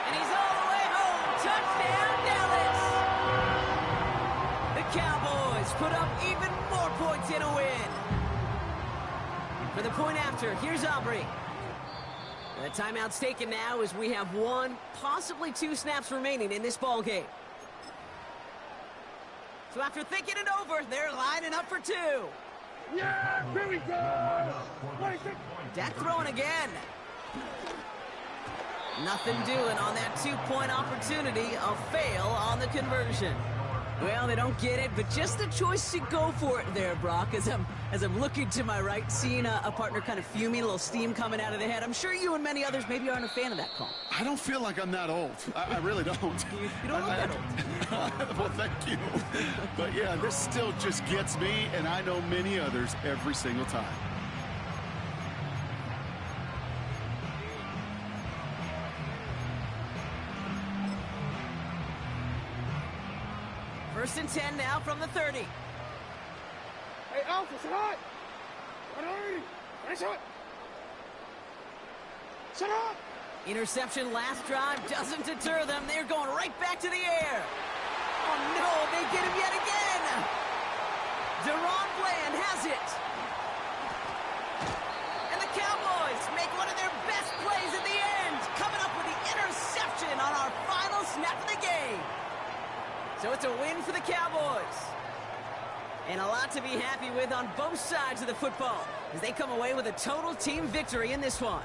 And he's all the way home. Touchdown, Dallas. The Cowboys put up even more points in a win. For the point after, here's Aubrey. The timeout's taken now as we have 1, possibly 2 snaps remaining in this ball game. So after thinking it over, they're lining up for 2. Yeah, here we go. Dak throwing again. Nothing doing on that 2-point opportunity. A fail on the conversion. Well, they don't get it, but just the choice to go for it there, Brock, as I'm looking to my right, seeing a partner kind of fuming, a little steam coming out of the head. I'm sure you and many others maybe aren't a fan of that call. I don't feel like I'm that old. I really don't. You don't look that old. Well, thank you. But yeah, this still just gets me, and I know many others every single time. First and 10 now from the 30. Hey, Alpha, shot! 180! Nice shot! Shut up! Interception last drive doesn't deter them. They're going right back to the air. Oh, no, they get him yet again. Deron Bland has it. And the Cowboys make one of their best plays at the end, coming up with the interception on our final snap of the game. So it's a win for the Cowboys. And a lot to be happy with on both sides of the football as they come away with a total team victory in this one.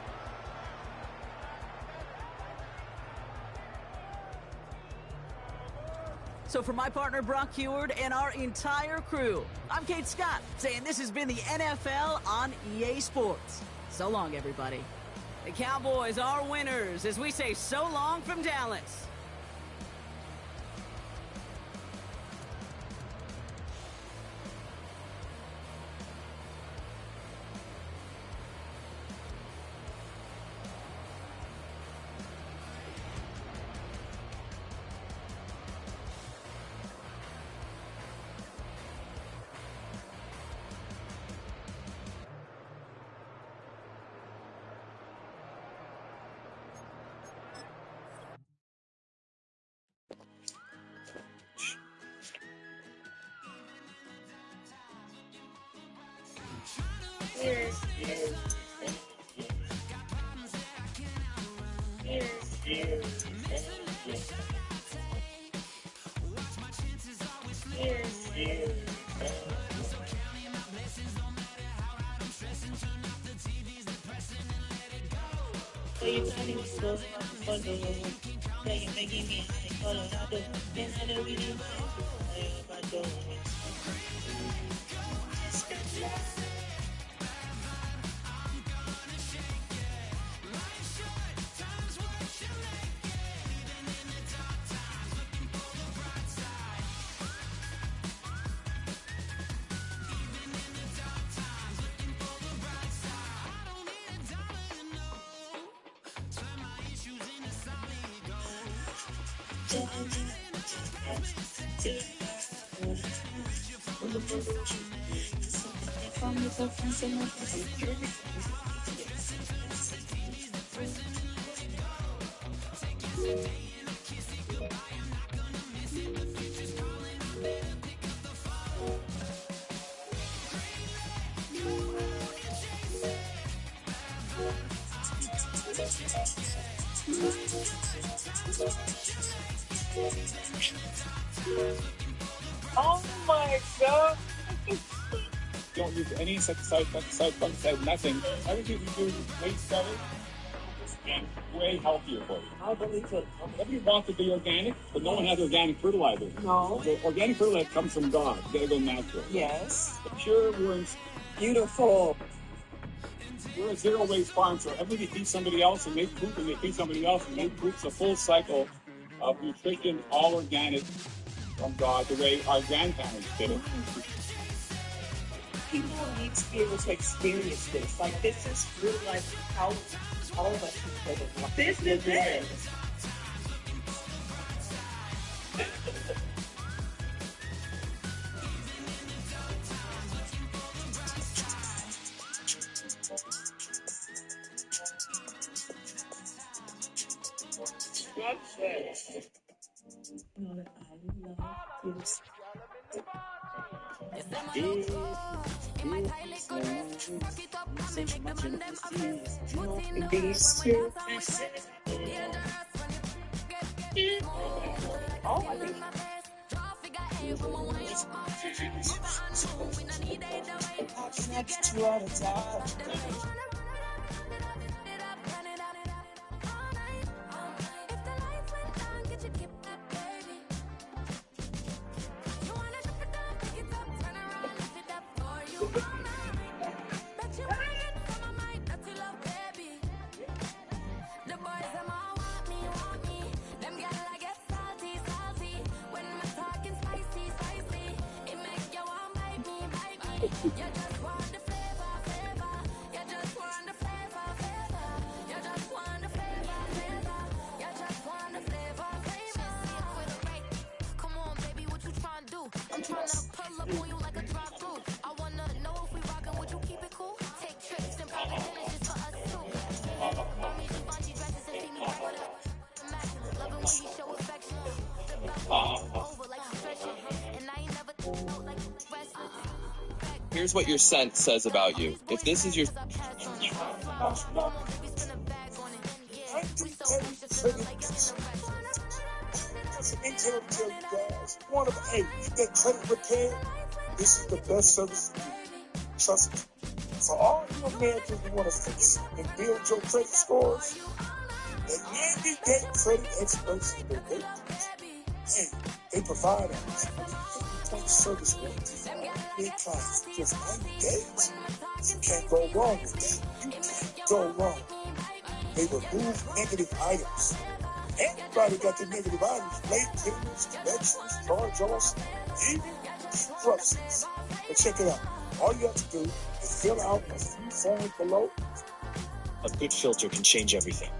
So for my partner Brock Heward and our entire crew, I'm Kate Scott saying this has been the NFL on EA Sports. So long, everybody. The Cowboys are winners as we say so long from Dallas. So you're planning to go for the that you're making me in Colorado, and I don't really want to Oh my God. Don't use any insecticide, fungicide, nothing. Everything you do is way better and way healthier for you. I believe it. Everybody wants to be organic, but no one has organic fertilizer. No. So organic fertilizer comes from God. You gotta go natural. Yes. Pure, we're Beautiful. a zero-waste farm, so everybody feeds somebody else and they poop and they feed somebody else and they poop. It's a full cycle of nutrition, all organic from God, the way our grandparents did it. People need to be able to experience this. Like, this is real life how all of us can live it. This is it. That's it. I love this. These two pieces. Oh, I think. I'm trying to pull up on you like a drop through. I wanna know if we rockin', would you keep it cool? Take trips and private dinners just for us two. Mommy, Givenchy dresses and feed me back with a immaculate. Loving when he show affection. The back over like stretching. And I ain't never felt like wrestling. Here's what your scent says about you. If this is your... Hey, get that credit repair. This is the best service you need. Trust me. For all you Americans who want to fix and build your credit scores, the 90-day credit experts in the Hey, They provide us point service warranty for all big clients for just 90 days. You can't go wrong with that. You can't go wrong. They remove negative items. Everybody got the negative items. Late payments, collections, charge-offs, even bankruptcies. But check it out. All you have to do is fill out a few forms below. A good filter can change everything.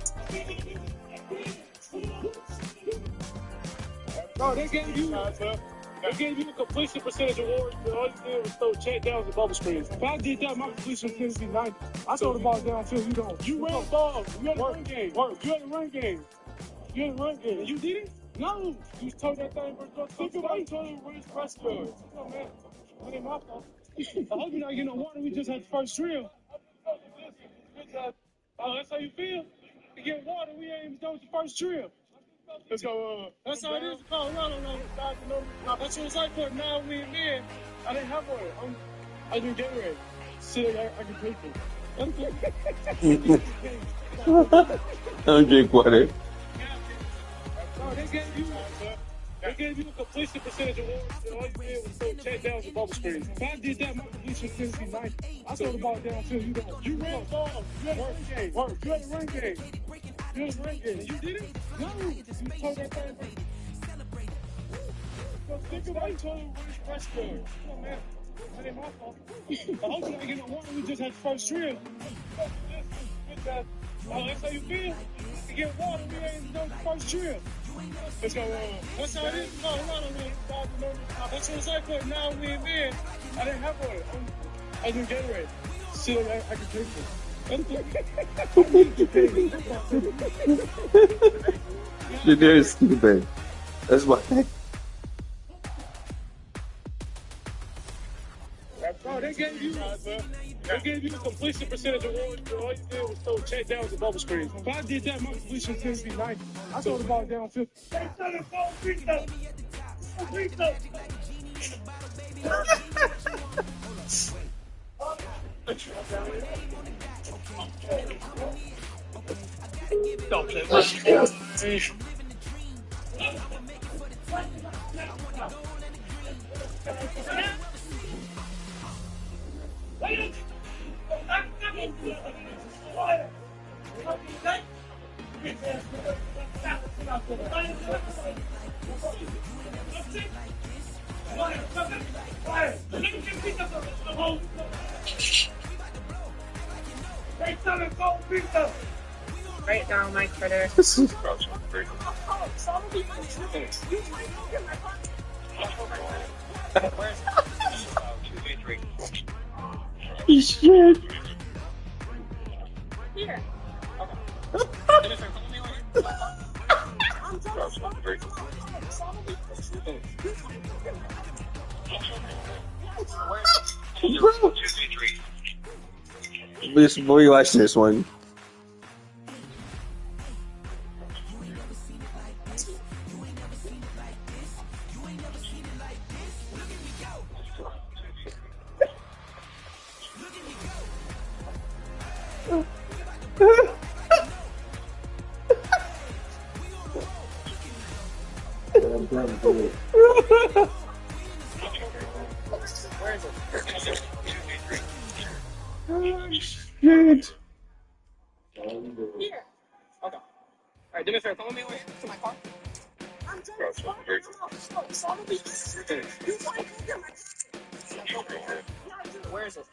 No, they gave you a completion percentage award. All you did was throw check downs and bubble screens. If I did that, my completion percentage would be 90. I throw the ball downfield, you don't. You ran the ball. You had a run game. You had a run game. You had a run game. And you did it? No. You told that thing, bro. Think about it. You told him where's the rest of it. No, man. That ain't my fault. I hope you're not getting no water. We just had the first drill. Oh, that's how you feel? You get water, we ain't even done with the first drill. Let's go, that's how it is in Colorado, though. That's what it's like for a 9-win man. I didn't have water. I didn't get ready. Shit, I can pay for it. I don't drink water. No, they gave you a completion percentage award. All you did was throw check downs and bubble screens. If I did that, my completion percentage would be 90. I throw the ball downfield, you don't. You ran the ball. You had a run game. You had a run game. You had a run game. You did it? No. You told that thing, bro. Think about it. You told him where's the rest of it. Come on, man. That ain't my fault. I hope you're not getting no water. We just had the first drill. Oh, that's how you feel? You get water, we ain't even done with the first drill. Let's go, that's how it is in Colorado, man. That's what it's like for a 9-win man. I didn't have water. I didn't get ready. Shit, I can pay for it. You're very stupid. That's why. Bro, they gave you a completion percentage award. All you did was throw check downs and bubble screens. If I did that, my completion percentage would be 90. I throw the ball downfield. Don't play Right down, Mike Critter. Shit. Here. Before you watch this one. Where is it? Shit. Here. Okay. Alright, do me a favor. Come with me to my car. I'm done. Where is it?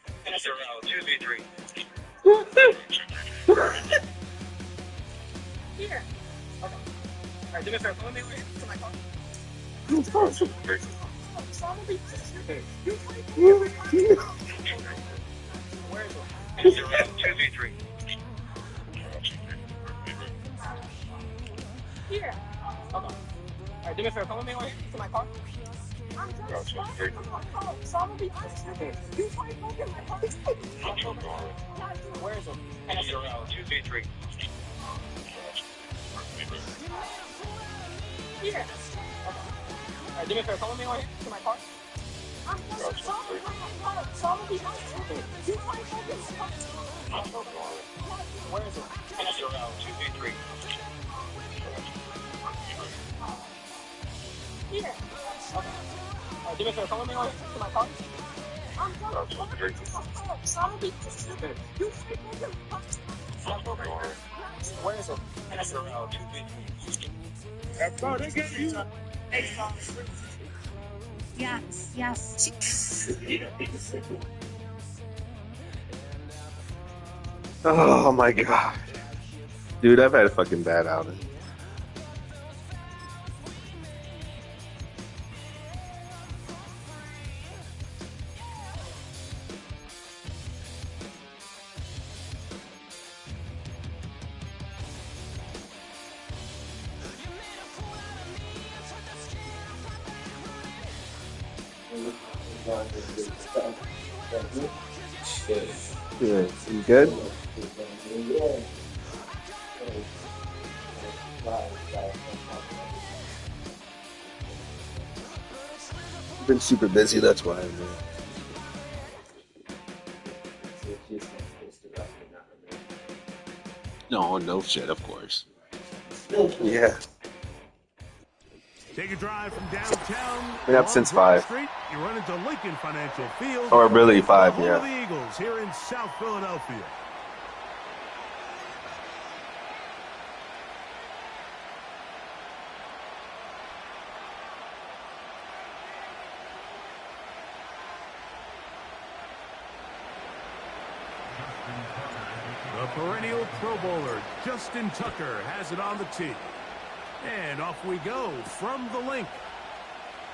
Here. Okay. Alright, do me a favor. Come with me to my car. Where is it? Here. Okay. Alright, do me a favor. Come with me to my car. I'm done. Where is it? Here. Alright, do me a favor. Come with me to my car. I'm done. Where is it? Yeah. Okay. Do me a favor, come with me to my car. I'm going to sorry. You where is it? Bro, they get you. Yes, yes. Oh my god. Dude, I've had a fucking bad outing. Good. You good? I've been super busy, that's why. Man. No shit, of course. Yeah. Take a drive from downtown. Been up since 5. Street, you run into Lincoln Financial Field. Or really 5, the home of the yeah. Eagles here in South Philadelphia. The perennial Pro Bowler, Justin Tucker, has it on the tee. And off we go from the link.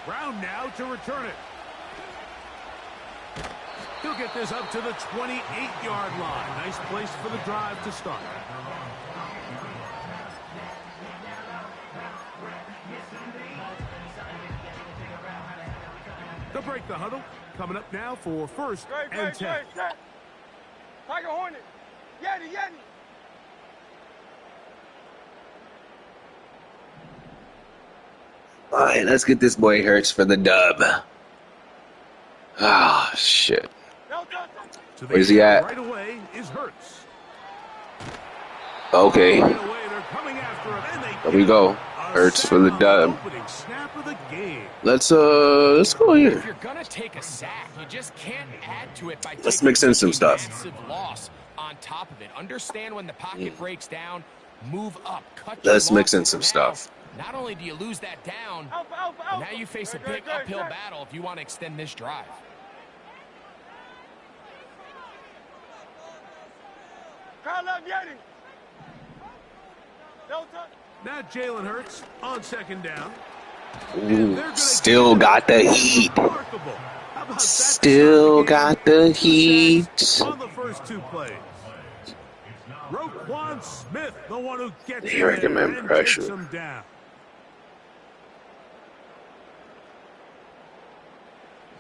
Brown now to return it. He'll get this up to the 28-yard line. Nice place for the drive to start. They'll break the huddle. Coming up now for first and 10. Tiger Hornet. Yeti. All right, let's get this boy Hurts for the dub. Ah, shit. Where's he at? Right away is Hurts. Okay. Right away, they're coming after him, and they There we go. Hurts for the dub. Snap of the game. Let's go here. If you're gonna take a sack, you just can't add to it by Let's taking mix in some stuff. massive loss on top of it. Understand when the pocket breaks down, move up, cut Let's your mix in losses. some Now, stuff. Not only do you lose that down, but now you face a big uphill battle if you want to extend this drive. Now Jalen Hurts on second down. Ooh, still got the heat. Still got the heat. On the first 2 plays. Roquan Smith, the one who gets They recommend and pressure. takes him down.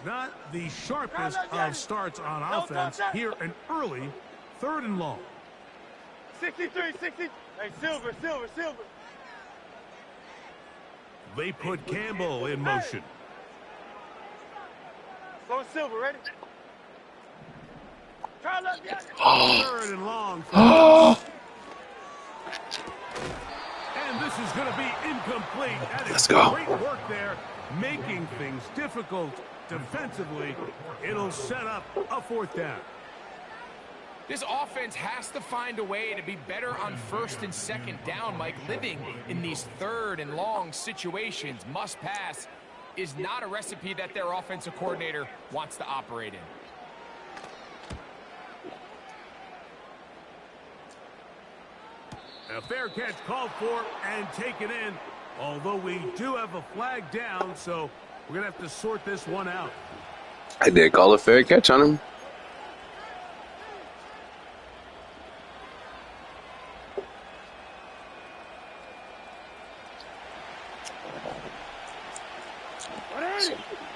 Not the sharpest of starts on offense. Here an early 3rd and long. 63. Hey, Silver. They put Campbell in motion. Go Silver, ready? Try left, yeah. 3rd and long. And this is going to be incomplete. That is Let's go. Great work there, making things difficult defensively. It'll set up a 4th down. This offense has to find a way to be better on 1st and 2nd down, Mike. Living in these 3rd and long situations, must pass, is not a recipe that their offensive coordinator wants to operate in. A fair catch called for and taken in, although we do have a flag down, so we're going to have to sort this one out. I did call a fair catch on him.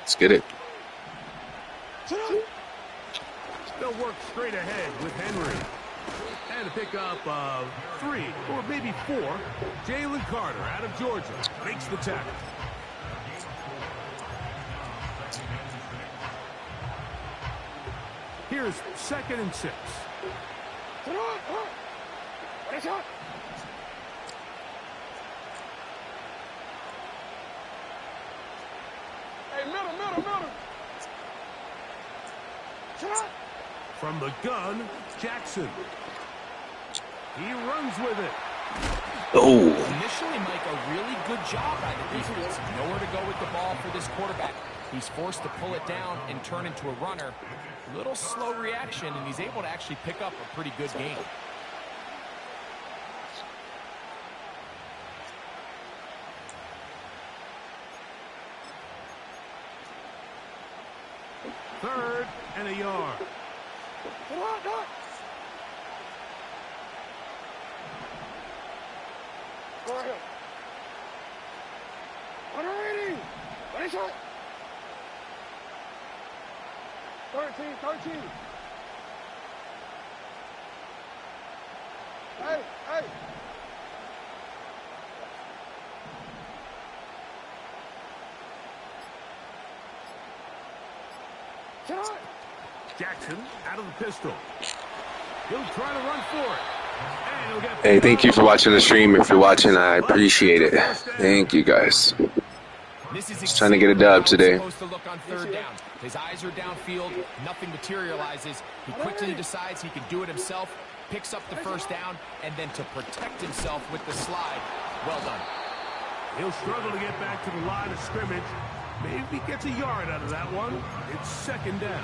Let's get it. They'll work straight ahead with Henry. And to pick up 3 or maybe 4, Jalen Carter out of Georgia makes the tackle. Here's 2nd and 6. From the gun, Jackson. He runs with it. Oh. Initially, Mike, a really good job by the defense. Nowhere to go with the ball for this quarterback. He's forced to pull it down and turn into a runner. Little slow reaction, and he's able to actually pick up a pretty good game. Third and a yard. Come on, go. Go ahead. 180. Finish it. 13. Hey. Jackson out of the pistol. He'll try to run for it. And he'll get Hey, thank you for watching the stream. If you're watching, I appreciate it. Thank you, guys. Just trying to get a dub today. Supposed to look on third down. His eyes are downfield. Nothing materializes. He quickly decides he can do it himself, picks up the first down, and then to protect himself with the slide. Well done. He'll struggle to get back to the line of scrimmage. Maybe he gets a yard out of that one. It's second down.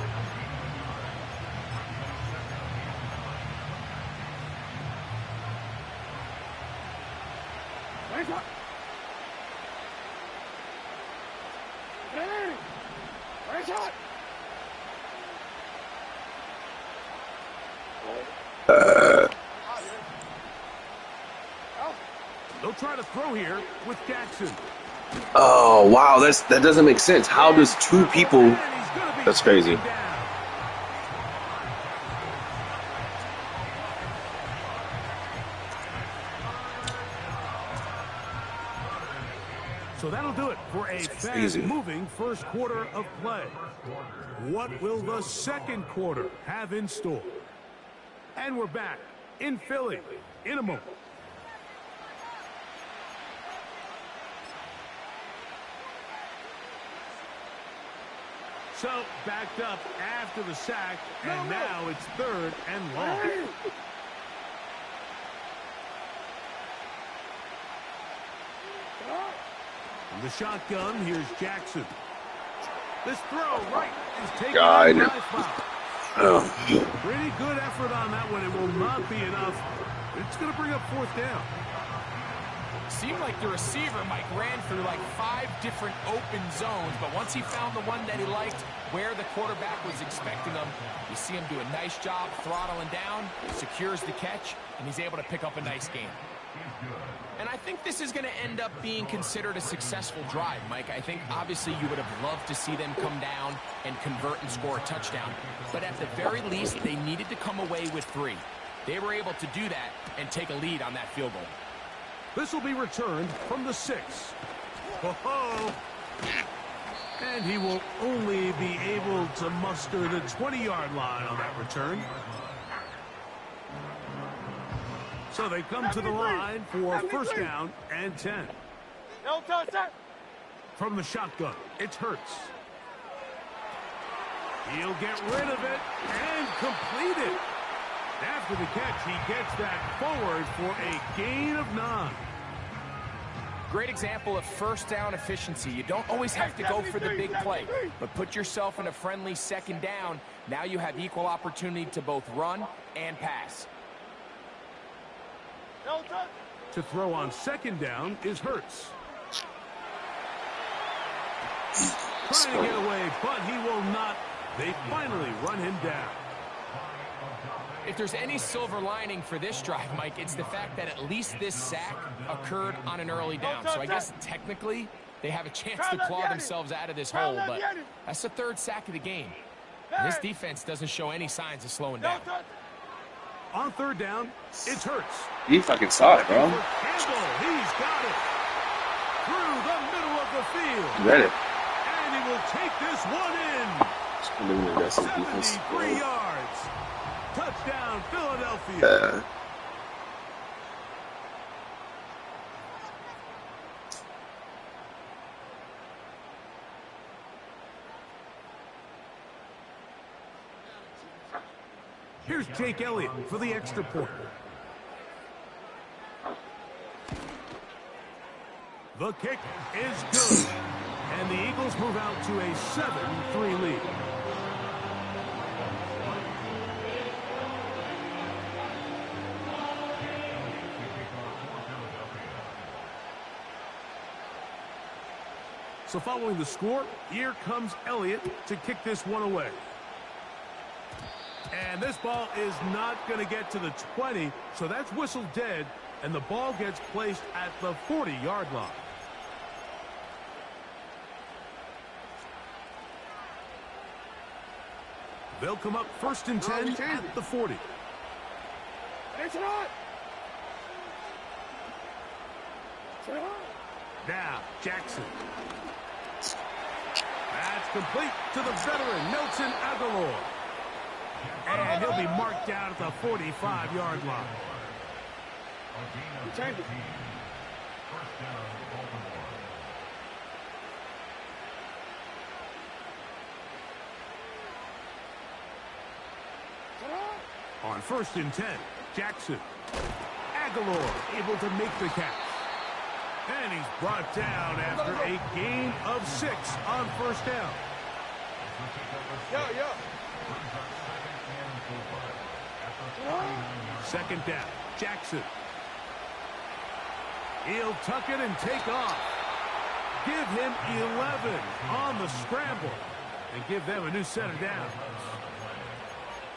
They'll try to throw here with Jackson. Oh, wow. That doesn't make sense. How does two people... That's crazy. So that'll do it for a fast-moving first quarter of play. What will the second quarter have in store? And we're back in Philly in a moment. So, backed up after the sack, and now it's third and long. From the shotgun, here's Jackson. This throw right is taken by foul. Pretty good effort on that one. It will not be enough. It's going to bring up fourth down. Seemed like the receiver, Mike, ran through like 5 different open zones, but once he found the one that he liked, where the quarterback was expecting him, you see him do a nice job throttling down, secures the catch, and he's able to pick up a nice game. And I think this is going to end up being considered a successful drive, Mike. I think obviously you would have loved to see them come down and convert and score a touchdown, but at the very least, they needed to come away with 3. They were able to do that and take a lead on that field goal. This will be returned from the 6. And he will only be able to muster the 20-yard line on that return. So they come to the line for first down and 10. From the shotgun, it's Hurts. He'll get rid of it and complete it. After the catch, he gets that forward for a gain of 9. Great example of first down efficiency. You don't always have to go for the big play, but put yourself in a friendly second down. Now you have equal opportunity to both run and pass. To throw on second down is Hurts. Trying to get away, but he will not. They finally run him down. If there's any silver lining for this drive, Mike, it's the fact that at least this sack occurred on an early down. So I guess technically they have a chance to claw themselves out of this hole, but that's the 3rd sack of the game. And this defense doesn't show any signs of slowing down. On third down, it's Hurts. He fucking saw it, bro. Campbell, he's got it. Through the middle of the field. Read it. And he will take this one in. 73 yards. Touchdown, Philadelphia. Here's Jake Elliott for the extra point. The kick is good. And the Eagles move out to a 7-3 lead. So following the score, here comes Elliott to kick this one away. And this ball is not going to get to the 20, so that's whistled dead, and the ball gets placed at the 40-yard line. They'll come up 1st and 10 at the 40. Now, Jackson. That's complete to the veteran, Nelson Aguilar. And he'll be marked down at the 45-yard line. On 1st and 10, Jackson. Aguilar able to make the catch. And he's brought down after a gain of 6 on 1st down. Second down, Jackson. He'll tuck it and take off. Give him 11 on the scramble and give them a new set of downs.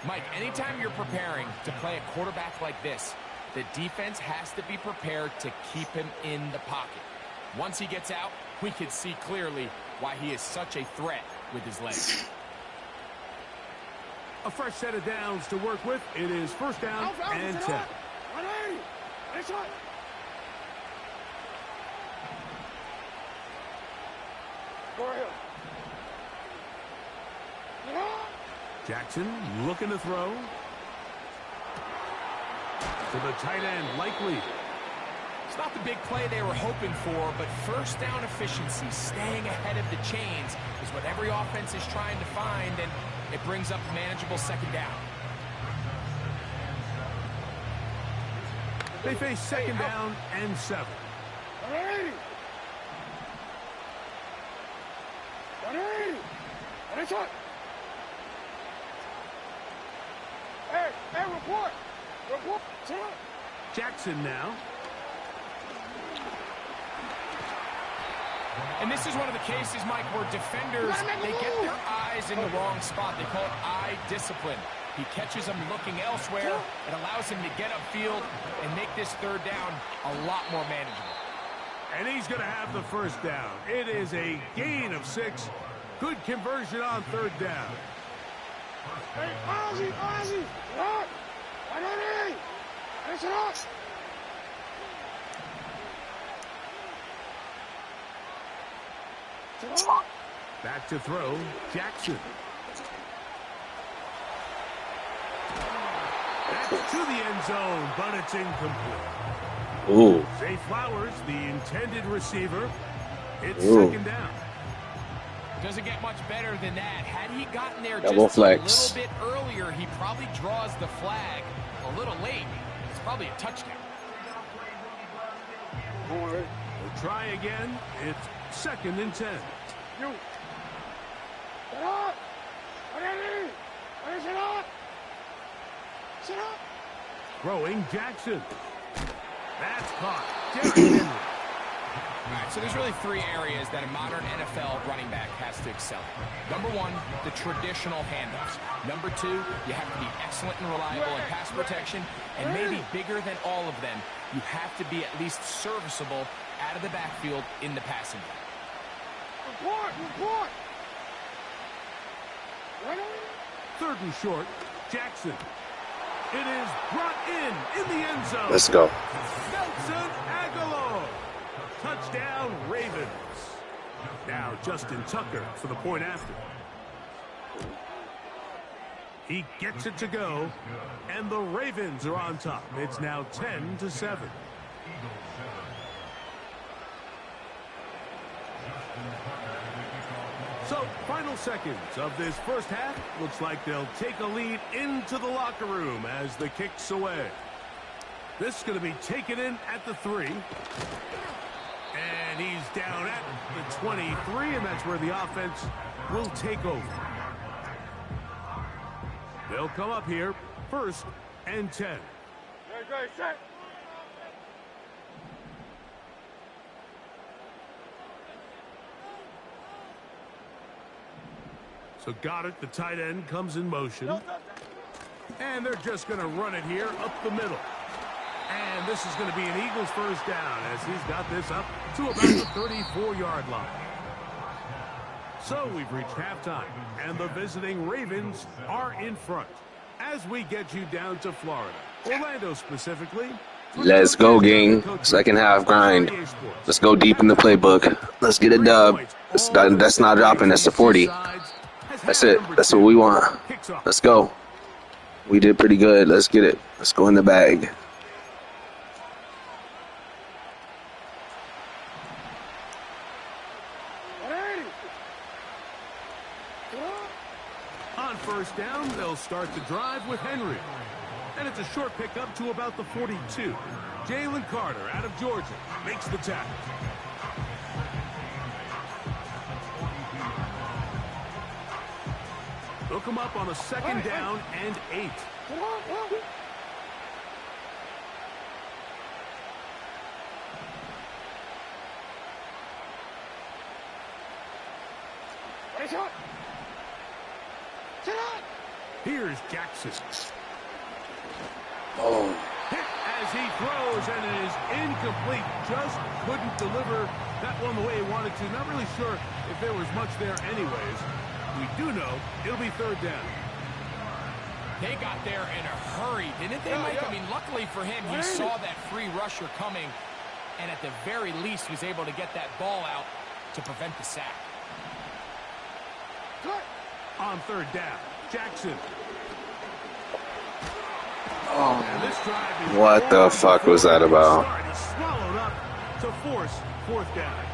Mike, anytime you're preparing to play a quarterback like this, the defense has to be prepared to keep him in the pocket. Once he gets out, we can see clearly why he is such a threat with his legs. A fresh set of downs to work with. It is 1st down and 10. Jackson looking to throw. To the tight end, Likely. It's not the big play they were hoping for, but 1st down efficiency, staying ahead of the chains, is what every offense is trying to find, and it brings up a manageable 2nd down. They face 2nd down and 7. Hey, report. Jackson now. And this is one of the cases, Mike, where defenders, they get their eyes in the wrong spot. They call it eye discipline. He catches him looking elsewhere. It allows him to get upfield and make this 3rd down a lot more manageable. And he's going to have the 1st down. It is a gain of 6. Good conversion on 3rd down. Hey, Ozzy! Look! Finish it up! Back to throw, Jackson. That's to the end zone, but it's incomplete. Ooh. Zay Flowers, the intended receiver. It's Ooh. 2nd down. Doesn't get much better than that. Had he gotten there Double just flex. a little bit earlier, he probably draws the flag a little late. It's probably a touchdown. We'll try again. It's 2nd and 10. You. Sit up! Sit up! Sit up! Throwing Jackson. That's caught. Jackson. All right, so there's really 3 areas that a modern NFL running back has to excel in. Number 1, the traditional handoffs. Number 2, you have to be excellent and reliable in pass protection. And maybe bigger than all of them, you have to be at least serviceable out of the backfield in the passing game. Report! 3rd and short, Jackson. It is brought in the end zone. Let's go. Nelson Aguilar. Touchdown, Ravens. Now Justin Tucker for the point after. He gets it to go, and the Ravens are on top. It's now 10-7. So, final seconds of this first half. Looks like they'll take a lead into the locker room as the kick's away. This is going to be taken in at the 3. And he's down at the 23, and that's where the offense will take over. They'll come up here, 1st and 10. Great, set. So got it. The tight end comes in motion. And they're just going to run it here up the middle. And this is going to be an Eagles first down as he's got this up to about the 34-yard line. So we've reached halftime, and the visiting Ravens are in front. As we get you down to Florida, Orlando specifically. Let's go, gang. Second half grind. Let's go deep in the playbook. Let's get a dub. That's not dropping. That's the 40. That's it. That's what we want. Let's go. We did pretty good. Let's get it. Let's go in the bag. On first down, they'll start the drive with Henry. And it's a short pickup to about the 42. Jalen Carter out of Georgia makes the tackle. They'll come up on a 2nd down and 8. Here's Jackson. Oh. Hit as he throws, and it is incomplete. Just couldn't deliver that one the way he wanted to. Not really sure if there was much there anyways. We do know it'll be 3rd down. They got there in a hurry, didn't they, Mike? I mean, luckily for him, he saw that free rusher coming, and at the very least was able to get that ball out to prevent the sack. On 3rd down, Jackson. Oh. What the fuck was that about? Swallowed up to force 4th down.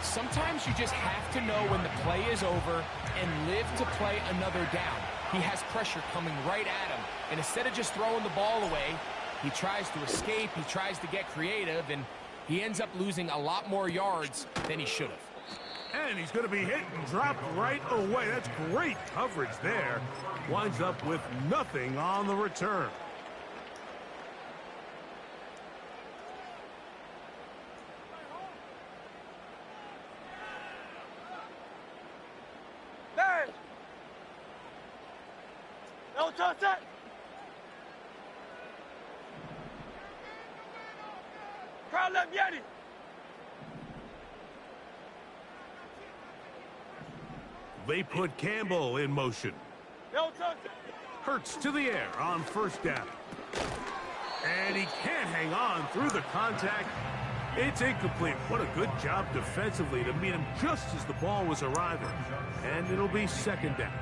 Sometimes you just have to know when the play is over and live to play another down. He has pressure coming right at him, and instead of just throwing the ball away, he tries to escape, he tries to get creative, and he ends up losing a lot more yards than he should have. And he's going to be hit and dropped right away. That's great coverage there. Winds up with nothing on the return. Don't touch that. Crowd left Yeti. They put Campbell in motion. Don't touch it. Hurts to the air on 1st down. And he can't hang on through the contact. It's incomplete. What a good job defensively to meet him just as the ball was arriving. And it'll be 2nd down.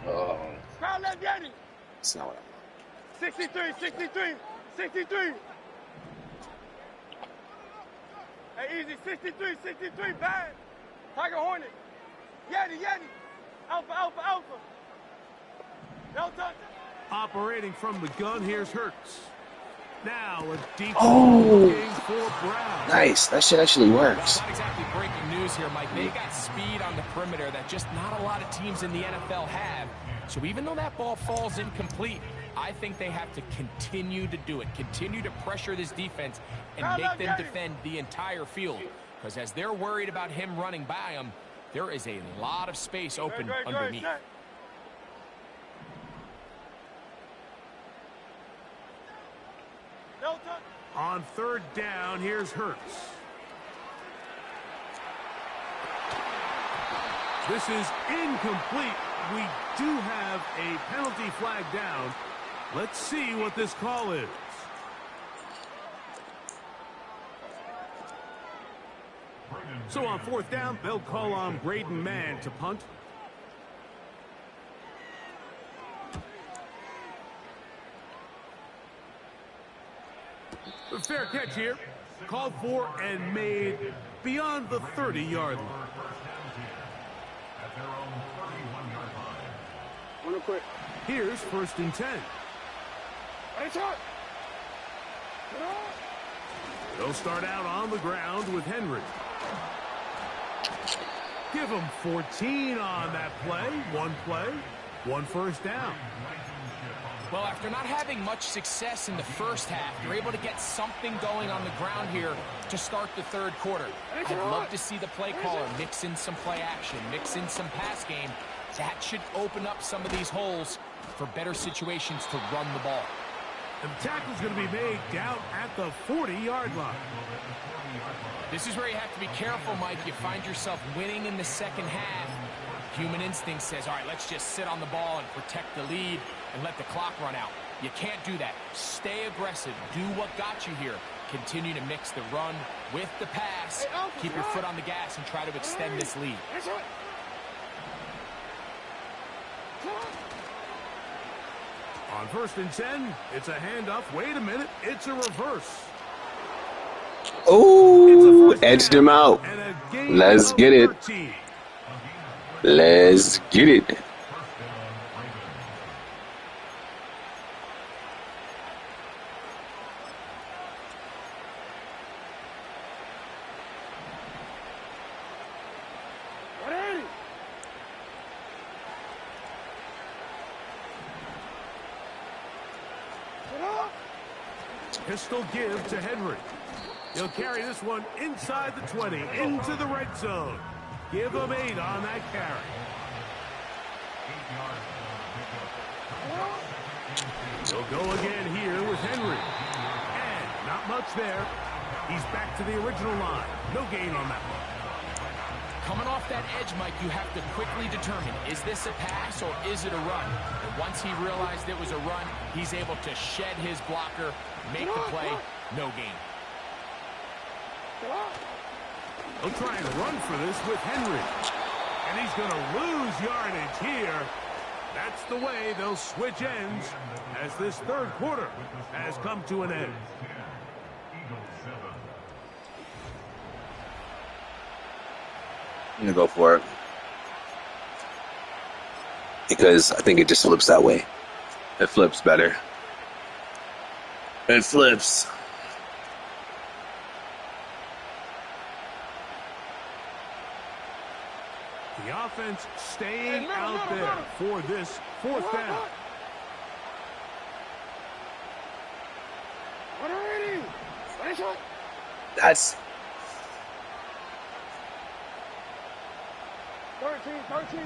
Oh. Crowd left Yeti. That's not what I want. 63, 63, 63. Hey, easy, 63, 63, bad. Tiger Hornet. Yeti, Yeti. Alpha, Alpha, Alpha. Don't touch it. Operating from the gun, here's Hurts. Now a deep for Brown. Nice. That shit actually works. Not exactly breaking news here, Mike. They got speed on the perimeter that just not a lot of teams in the NFL have. So even though that ball falls incomplete, I think they have to continue to do it. Continue to pressure this defense and make them defend the entire field. Because as they're worried about him running by them, there is a lot of space open underneath. On 3rd down, here's Hurts. This is incomplete. We do have a penalty flag down. Let's see what this call is. So on 4th down, they'll call on Braden Mann to punt. Fair catch here. called for and made beyond the 30-yard line. Real quick. Here's 1st and 10. They'll start out on the ground with Henry. Give him 14 on that play. One first down. Well, after not having much success in the first half, you're able to get something going on the ground here to start the third quarter. I'd love to see the play caller mix in some play action, mix in some pass game. That should open up some of these holes for better situations to run the ball. And the tackle's going to be made down at the 40-yard line. This is where you have to be careful, Mike. You find yourself winning in the second half. Human instinct says, all right, let's just sit on the ball and protect the lead and let the clock run out. You can't do that. Stay aggressive. Do what got you here. Continue to mix the run with the pass. Keep your foot on the gas and try to extend this lead. On 1st and 10, it's a handoff. Wait a minute, it's a reverse. Oh, edged him out. Let's get it. Let's get it. Pistol give to Henry. He'll carry this one inside the 20, into the red zone. Give him 8 on that carry. He'll go again here with Henry. And not much there. He's back to the original line. No gain on that one. Coming off that edge, Mike, you have to quickly determine, is this a pass or is it a run? And once he realized it was a run, he's able to shed his blocker, make the play, no gain. He'll try and run for this with Henry. And he's going to lose yardage here. That's the way they'll switch ends as this third quarter has come to an end. I'm going to go for it. Because I think it just flips that way. It flips better. It flips. The offense staying out there for this 4th down. That's 13.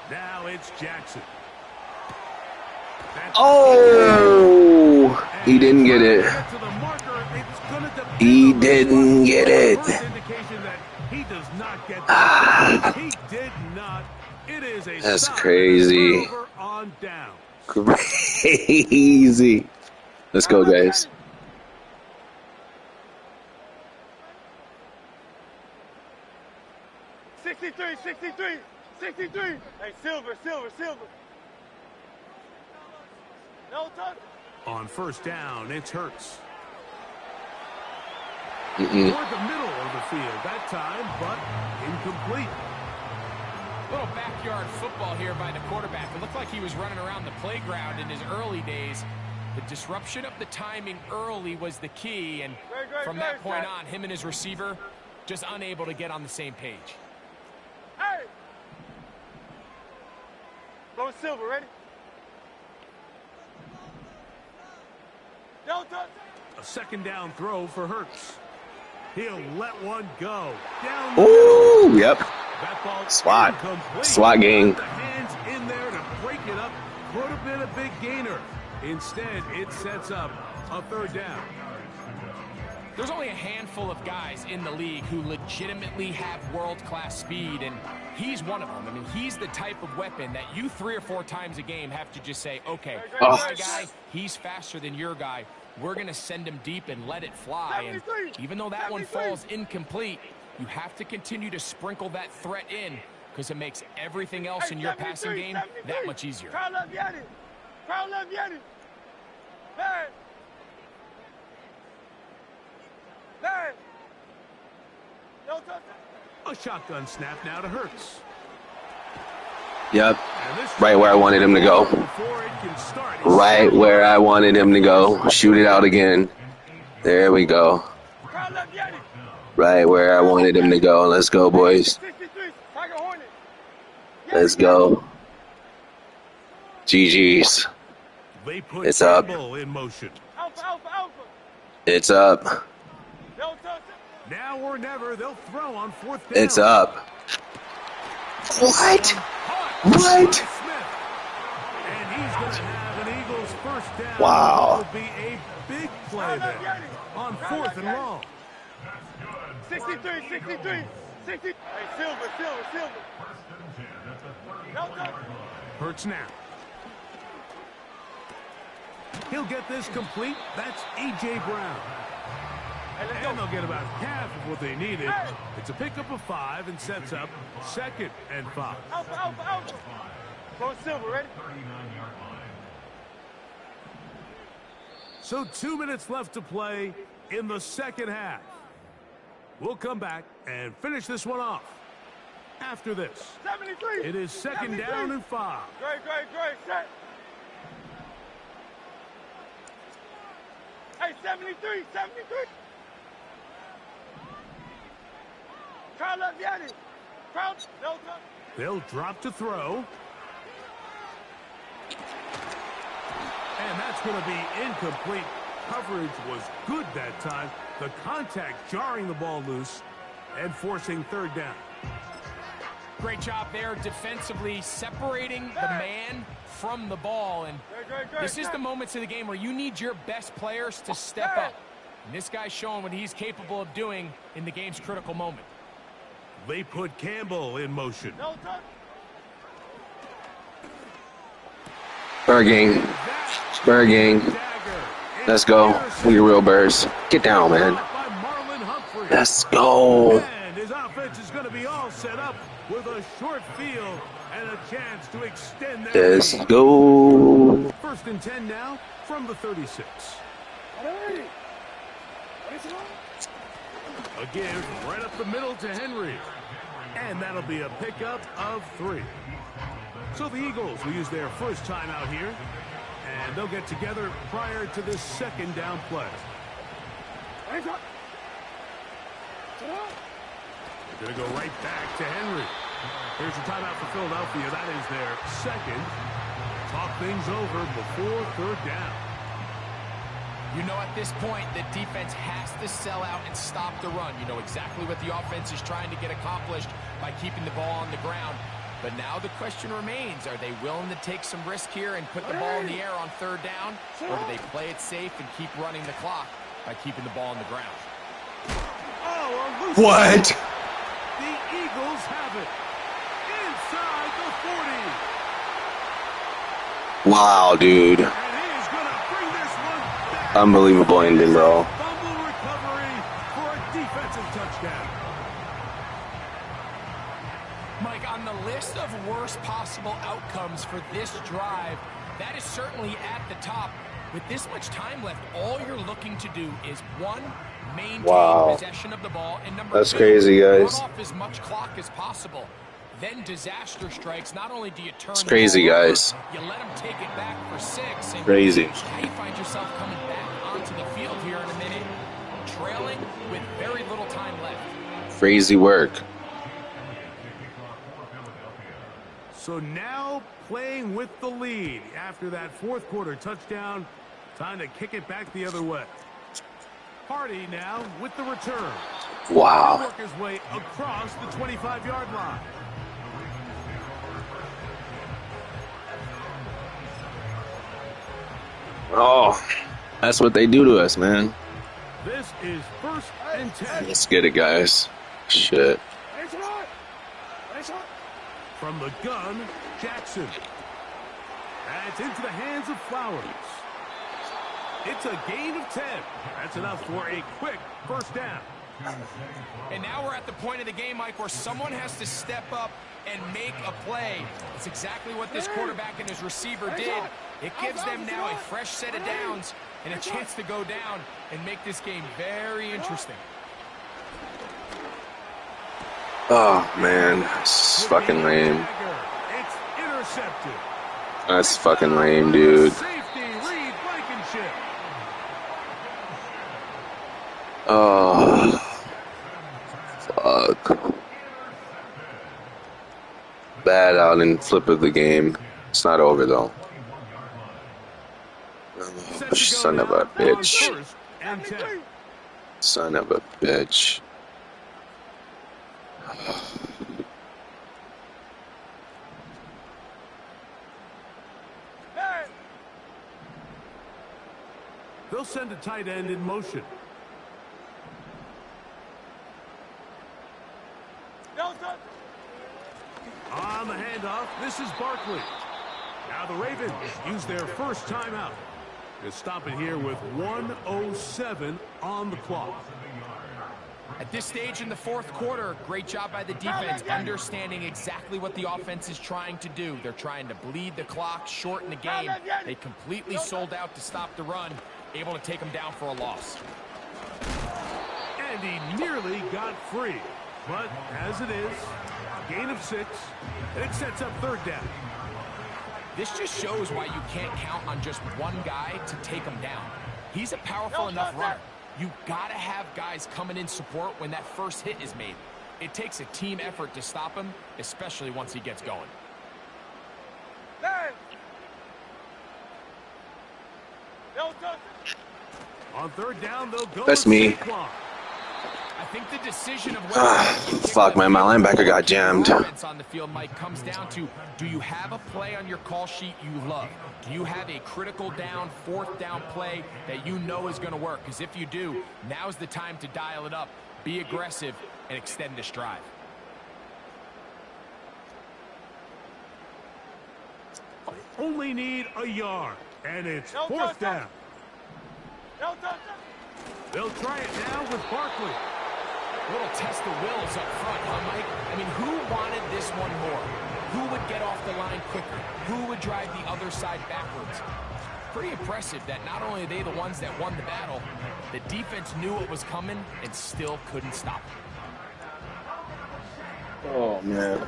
Now it's Jackson. oh, he didn't get it. He didn't get it. He did not. It is a That's crazy. On down. Crazy. Let's go, guys. $63. Hey, silver. No touch. On 1st down, it's Hurts. Mm-mm. Toward the middle of the field that time, but incomplete. Little backyard football here by the quarterback. It looked like he was running around the playground in his early days. The disruption of the timing early was the key, and from that point on, him and his receiver just unable to get on the same page. Hey! Go silver, ready? Don't touch. A 2nd down throw for Hurts. He'll let one go. Down. Ooh, yep. That ball SWAT. incomplete. SWAT gang. The hands in there to break it up. Could have been a big gainer. Instead, it sets up a 3rd down. There's only a handful of guys in the league who legitimately have world-class speed, and he's one of them. I mean, he's the type of weapon that you 3 or 4 times a game have to just say, okay, my guy, he's faster than your guy. We're going to send him deep and let it fly. And even though that one falls incomplete, you have to continue to sprinkle that threat in because it makes everything else in your passing game that much easier. Crowd left, Yanni. Crowd left, Yanni. Hey, Man. Don't touch it. A shotgun snap now to Hurts. Yep. Right where I wanted him to go. Right where I wanted him to go. Shoot it out again. There we go. Right where I wanted him to go. Let's go, boys. Let's go. GG's. It's up. It's up. Now or never, they'll throw on 4th down. It's up. What? What? And he's going to have an Eagles first down. Wow. Will be a big play there on 4th and long. 63, 63, 60. Hey, Silver. Hurts now. He'll get this complete. That's A.J. Brown. And they'll get about half of what they needed. It's a pickup of 5 and sets up 2nd and 5. Alpha. Go Silver, ready? So 2 minutes left to play in the second half. We'll come back and finish this one off. After this, 73. It is 2nd down and 5. Great. Set. Hey, 73. Crowd left, Yanni. Crowd, no touch. They'll drop to throw. And that's going to be incomplete. Coverage was good that time. The contact jarring the ball loose and forcing 3rd down. Great job there defensively, separating the man from the ball. And this is the moments of the game where you need your best players to step up. And this guy's showing what he's capable of doing in the game's critical moment. They put Campbell in motion. Spur gang. Let's go. We real birds. Get down, man. Let's go. And his offense is going to be all set up with a short field and a chance to extend that. Let's go. 1st and 10 now from the 36. Again, right up the middle to Henry. And that'll be a pickup of 3. So the Eagles will use their first timeout here. And they'll get together prior to this 2nd down play. Going to go right back to Henry. Here's a timeout for Philadelphia. That is their 2nd. Talk things over before 3rd down. You know at this point the defense has to sell out and stop the run. You know exactly what the offense is trying to get accomplished by keeping the ball on the ground. But now the question remains, are they willing to take some risk here and put the ball in the air on 3rd down? Or do they play it safe and keep running the clock by keeping the ball on the ground? What? The Eagles have it inside the 40. Wow, dude. And he is going to bring this one back. Unbelievable ending, bro. Fumble recovery for a defensive touchdown. Mike, on the list of worst possible outcomes for this drive, that is certainly at the top. With this much time left, all you're looking to do is, 1, maintain possession of the ball, and number 2, that's crazy, guys. run off as much clock as possible. Then disaster strikes. Not only do you turn It's crazy, the ball guys. over, you let them take it back for 6. And Crazy. now you find yourself coming back onto the field here in a minute, trailing with very little time left. Crazy work. So now playing with the lead after that 4th quarter touchdown. Time to kick it back the other way. Hardy now with the return. Wow. He'll work his way across the 25-yard line. Oh, that's what they do to us, man. This is 1st and 10. Let's get it, guys. Shit. From the gun, Jackson. That's into the hands of Flowers. It's a gain of 10. That's enough for a quick 1st down. And now we're at the point of the game, Mike, where someone has to step up and make a play. It's exactly what this quarterback and his receiver did. It gives them now a fresh set of downs and a chance to go down and make this game very interesting. Oh, man. That's fucking lame. It's intercepted. That's fucking lame, dude. Safety, Reed Blankenship. Oh. Fuck. Bad out in flip of the game. It's not over, though. Oh, son of a bitch. Son of a bitch. They'll send a tight end in motion. On the handoff, this is Barkley. Now the Ravens use their first timeout. They'll stop it here with 1:07 on the clock. At this stage in the fourth quarter, great job by the defense, understanding exactly what the offense is trying to do. They're trying to bleed the clock, shorten the game. They completely sold out to stop the run, able to take them down for a loss. And he nearly got free. But as it is, gain of 6, and it sets up third down. This just shows why you can't count on just one guy to take him down. He's a powerful enough runner. You gotta have guys coming in support when that first hit is made. It takes a team effort to stop him, especially once he gets going. On third down, they'll go. That's me. I think the decision of whether Fuck, man, my linebacker got jammed. On the field, Mike, comes down to, do you have a play on your call sheet you love? Do you have a critical down, fourth down play that you know is going to work? Because if you do, now's the time to dial it up, be aggressive, and extend this drive. Only need a yard, and it's fourth down. They'll try it now with Barkley. A little test of wills up front, huh, Mike? I mean, who wanted this one more? Who would get off the line quicker? Who would drive the other side backwards? Pretty impressive that not only are they the ones that won the battle, the defense knew what was coming and still couldn't stop it. Oh, man.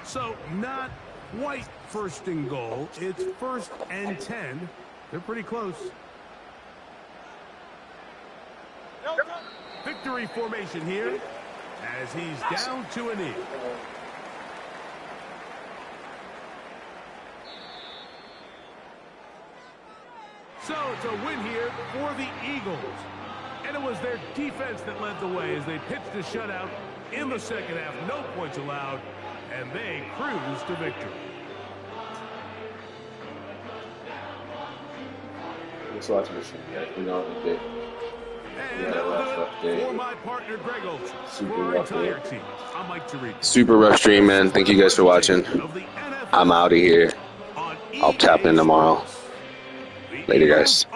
So not quite first and goal. It's first and 10. They're pretty close. Victory formation here as he's down to a knee. So it's a win here for the Eagles. And it was their defense that led the way as they pitched a shutout in the second half. No points allowed, and they cruise to victory. And that'll do it for my partner Greg Olson. For our entire team, I'm Mike Tirico. Super rough stream, man. Thank you guys for watching. I'm out of here. I'll tap in tomorrow. Later, guys.